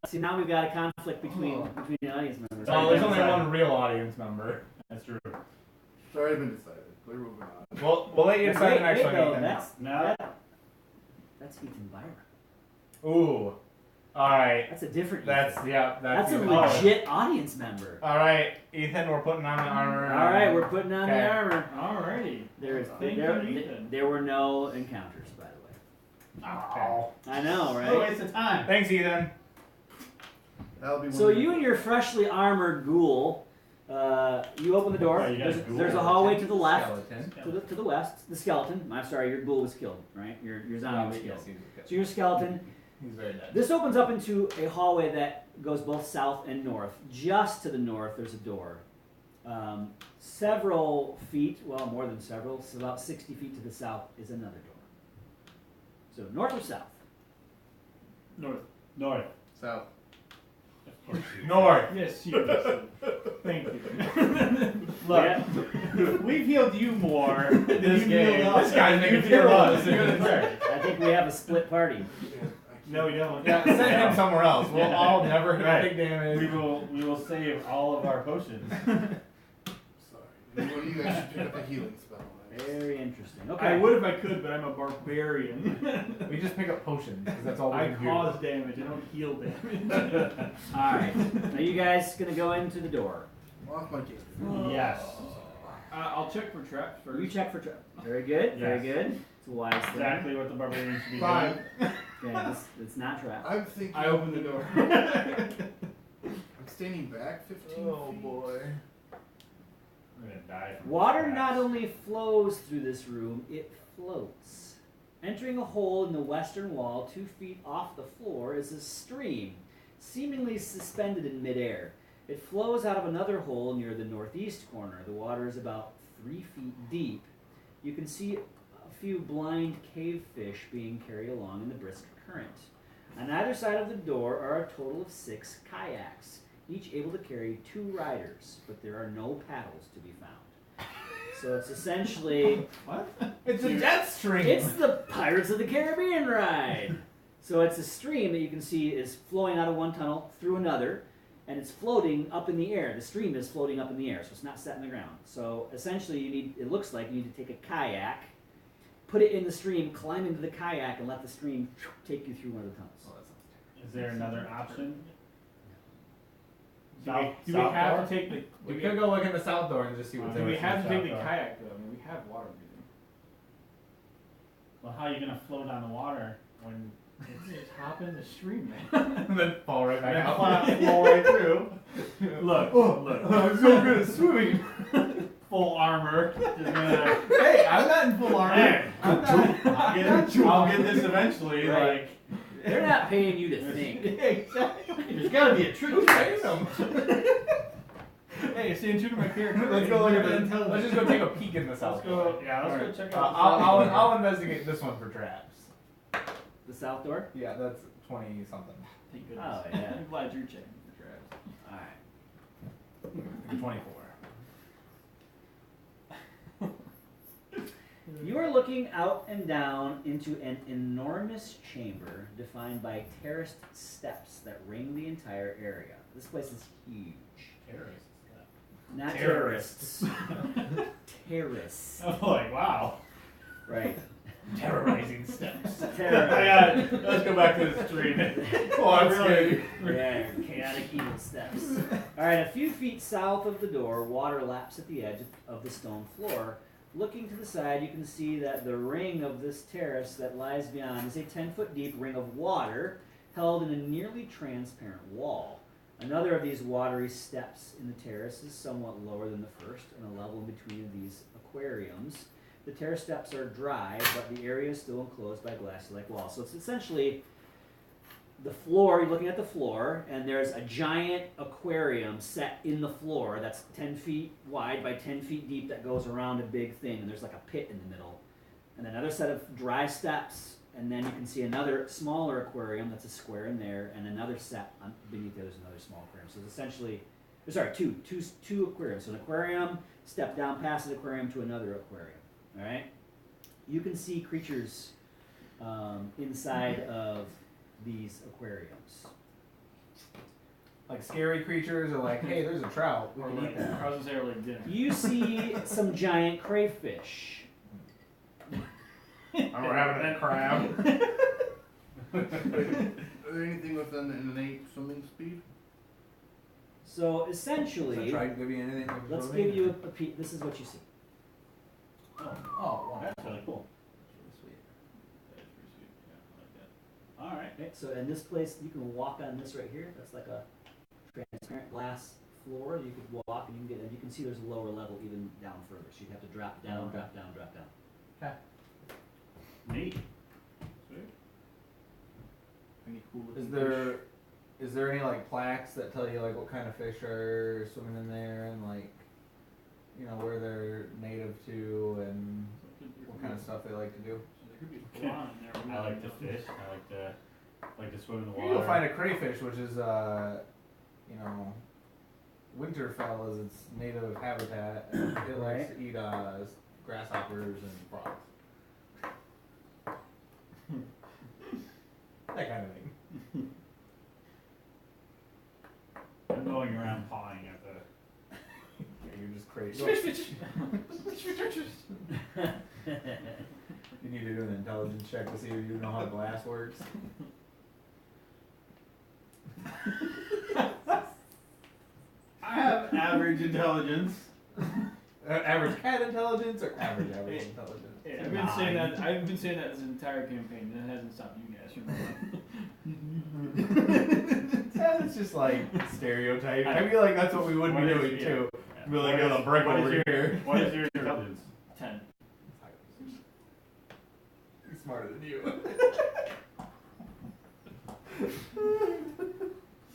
See, now we've got a conflict between the audience members. Oh, there's only one real audience member. That's true. It's already been decided. We're moving on. We'll let you decide the next Wait, one. though, Ethan. No. that's Ethan Byron. Ooh. Alright. That's a different That's, Ethan. yeah, That's a even- legit audience member. Alright, Ethan, we're putting on the armor. Alright, we're putting on Okay. the armor. Alrighty. There's, Thank you, Ethan. there were no encounters, by the way. Okay. I know, No right? waste of time. Thanks, Ethan. That'll be one So of you and your freshly armored ghoul, you open the door. Oh, you got a There's, ghoul. there's a hallway to the left, Skeleton. to the west. The skeleton. I'm sorry, your ghoul was killed, right? Your zombie was killed. Yes, he's So your skeleton. He's very dead. This opens up into a hallway that goes both south and north. Just to the north, there's a door. Several feet, well, more than several, so about 60 feet to the south is another door. So north or south? North. North. South. Of course. North. Yes, you listen. Thank you. Look, Yeah. we've healed you more than This you game. healed us. This guy's making You healed terrible us. decisions. I think we have a split party. No, we don't. Yeah, send him somewhere else. We'll all never Right. take damage. We will save all of our potions. Sorry. Well, you guys should pick up a healing spell. Very interesting. Okay. I would if I could, but I'm a barbarian. We just pick up potions because that's all we I can do. cause damage. I don't heal damage. All right. Are you guys gonna go into the door? I'm off my game. Yes. I'll check for traps first. You check for trap. Very good. Very Yes. good. It's a wise thing. Exactly what the barbarian should be Fine. doing. Okay, it's not trap. I'm thinking. I open the door. I'm standing back 15 Oh feet. boy. I'm gonna die from Water traps. not only flows through this room, it floats. Entering a hole in the western wall 2 feet off the floor is a stream, seemingly suspended in midair. It flows out of another hole near the northeast corner. The water is about 3 feet deep. You can see a few blind cave fish being carried along in the brisk current. On either side of the door are a total of 6 kayaks, each able to carry 2 riders, but there are no paddles to be found. So it's essentially What? It's a jet stream. it's the Pirates of the Caribbean ride. So it's a stream that you can see is flowing out of one tunnel through another, and it's floating up in the air. The stream is floating up in the air, so it's not set in the ground. So essentially, it looks like you need to take a kayak, put it in the stream, climb into the kayak, and let the stream take you through one of the tunnels. Is there another option? Do we have to take the? We could go look in the south door and just see what's Do we there. have to take the South door. kayak though? I mean, we have water breathing. Well, how are you gonna float on the water when Just hop in the stream, man. And then fall right back out. flow right through? Look, look. I'm so good at swimming. Full armor. Just gonna, Hey, I'm not in full armor. Hey, I'm not. I'll get this eventually. Right. They're not paying you to think. Like, there's gotta be a trick. Who's paying them? Hey, staying true to my character. Let's go look at the the. Let's just go take a peek in the south. Let's go. Yeah, let's go check out. I'll investigate this one for traps. The south door? Yeah, that's 20 something. Thank goodness. Oh, yeah. I'm glad you're checking for traps. Alright. 24. You are looking out and down into an enormous chamber defined by terraced steps that ring the entire area. This place is huge. Terrorists. Not Terrorists. Terrace. Oh boy, wow. Right. Terrorizing steps. Terror. Let's go back to the stream. Oh, I'm really. Yeah, chaotic evil steps. Alright, a few feet south of the door, water laps at the edge of the stone floor. Looking to the side, you can see that the ring of this terrace that lies beyond is a 10-foot deep ring of water held in a nearly transparent wall. Another of these watery steps in the terrace is somewhat lower than the first, and a level in between these aquariums. The terrace steps are dry, but the area is still enclosed by glassy-like walls. So it's essentially the floor, you're looking at the floor, and there's a giant aquarium set in the floor that's 10 feet wide by 10 feet deep that goes around a big thing, and there's like a pit in the middle. And another set of dry steps, and then you can see another smaller aquarium that's a square in there, and another set beneath there, there's another small aquarium. So it's essentially, two aquariums. So an aquarium, step down past the aquarium to another aquarium. All right? You can see creatures inside of these aquariums. Like scary creatures, or like, hey, there's a trout. We Or can like, eat that. I was gonna say, or like dinner. You see some giant crayfish. And we're having a crab. Are there anything within an innate swimming speed? So Does essentially, that try to give you anything? with let's swimming? give you a peek. This is what you see. Oh, Oh, wow. that's really cool. That's really sweet. That is pretty sweet. Yeah, I like that. All right. Okay, so in this place, you can walk on this right here. That's like a transparent glass floor. You could walk and you can see there's a lower level even down further. So you'd have to drop down, Okay. drop down, drop down. Okay. Neat. Sweet. Any cool Is looking there any like plaques that tell you like what kind of fish are swimming in there and like, you know, where they're native to and what kind of stuff they like to do? There could be a piranha in there. I like to fish. I like to swim in the You water. go find a crayfish, which is you know, Winterfell is its native habitat, and it likes to eat grasshoppers and frogs. That kind of thing. I'm going around pawing at the. Yeah, you're just crazy. You need to do an intelligence check to see if you know how glass works. I have average intelligence. Average cat intelligence or average intelligence? I've been saying that. I've been saying that this entire campaign, and it hasn't stopped you guys from. That's just like stereotype. I feel like that's what we would be What is- doing yeah. too. Yeah. Be like, What "Got a brick what is over your- here." What is your intelligence? 10. He's smarter than you.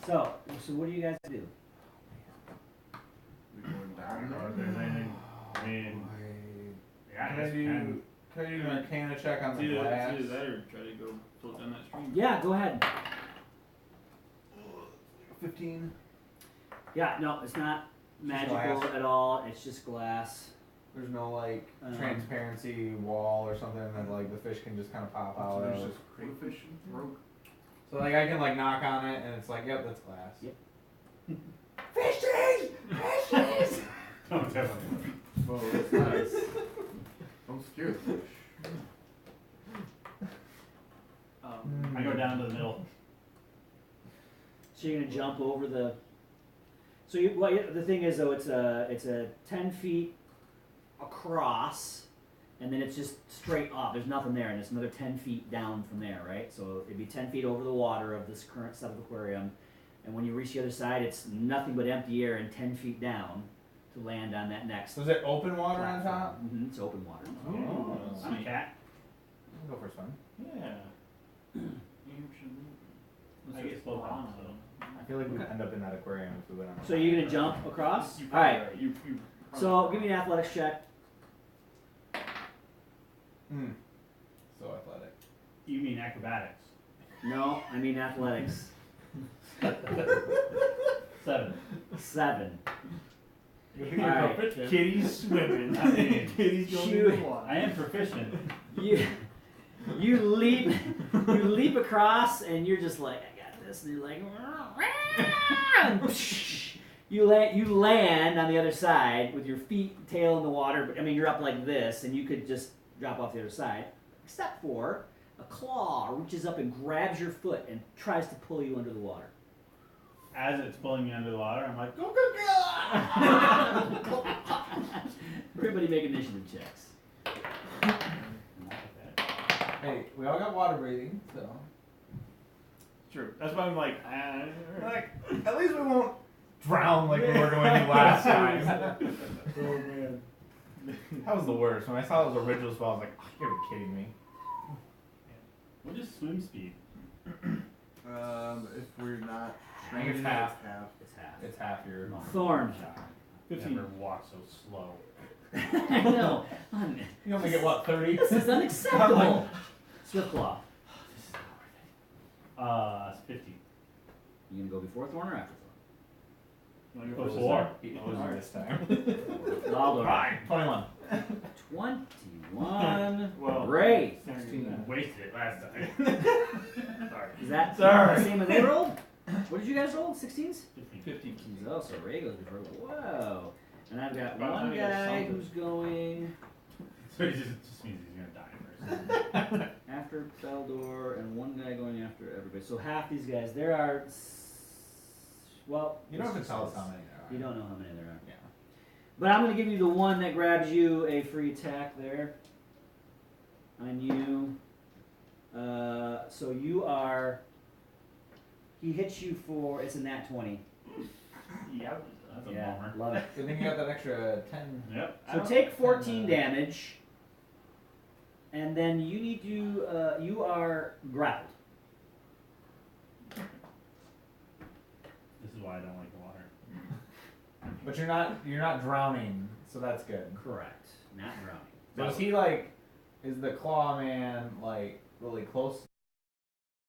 So what do you guys do? I don't know if there's anything. I mean, yeah, I Can I guess we do? can. Can I do an Arcana check on It's the either, glass? it's either that or try to go float down that stream. Yeah, go ahead. 15. Yeah, no, it's not magical glass. at all. It's just glass. There's no like transparency wall or something that like the fish can just kind of pop out There's of. just crayfish broke. So like I can like knock on it and it's like, yep, that's glass. Yep. Fishies! Fishies! Don't tell me. Whoa, that's nice. Don't scare the fish. I go down to the middle. So you're gonna jump over the. So you, well, the thing is though, it's a 10 feet across, and then it's just straight up. There's nothing there, and it's another 10 feet down from there, right? So it'd be 10 feet over the water of this current set of aquarium, and when you reach the other side, it's nothing but empty air and 10 feet down to land on that next. So is it open water on top? Mm-hmm, it's open water. Oh, I'm a cat. I'll go for a swim. Yeah. I Let's get just float float down, on, so. I feel like we'd end up in that aquarium if we went on. So you're gonna jump across? You All right. probably are. You So give me an athletics check. So athletic. You mean acrobatics? No, I mean athletics. 7. 7. You're Alright. proficient. Kitty's swimming. I mean, Kitty's going Shoot. in the water. I am proficient. You leap across, and you're just like, I got this, and you're like, you land on the other side with your feet, tail in the water. But I mean, you're up like this, and you could just drop off the other side, except for a claw reaches up and grabs your foot and tries to pull you under the water. As it's pulling me under the water, I'm like, go, Everybody make initiative checks. Hey, we all got water breathing, so. True. That's why I'm like, Like, at least we won't drown like we were going to last time. oh man. That was the worst. When I saw those original spells, I was like, oh, you're kidding me. What is swim speed? If we're not I think it's training, half. it's half. It's half. It's half your. Thorn. 15. Never walk so slow. I know. You only get what, 30? This is unacceptable. Swiftclaw. It's 50. You gonna go before Thorn or after You wanna go Before. He owes you this time. Thorn? Lalo. Fine, 21. 21. Well, Great. 16. Wasted it last time. Sorry. Is that Sorry. the same as they rolled? What did you guys roll? 16s? 15. Oh, so Ray goes before. Whoa. And I've got Well, one I got guy something. who's going So it just means he's gonna die first. after Beldor and one guy going after everybody. So half these guys. There are. Well, You don't have to tell us how many there are. You don't know how many there are. Yeah. But I'm going to give you the one that grabs you a free attack there on you. So you are. He hits you for. It's a nat 20. Yep. That's a Yeah, bummer. love it. Good thing you got that extra 10. Yep. So take 14 damage, and then you need to. You are grappled. This is why I don't like the water. But you're not drowning, so that's good. Correct. Not drowning. So is he like, is the claw man like really close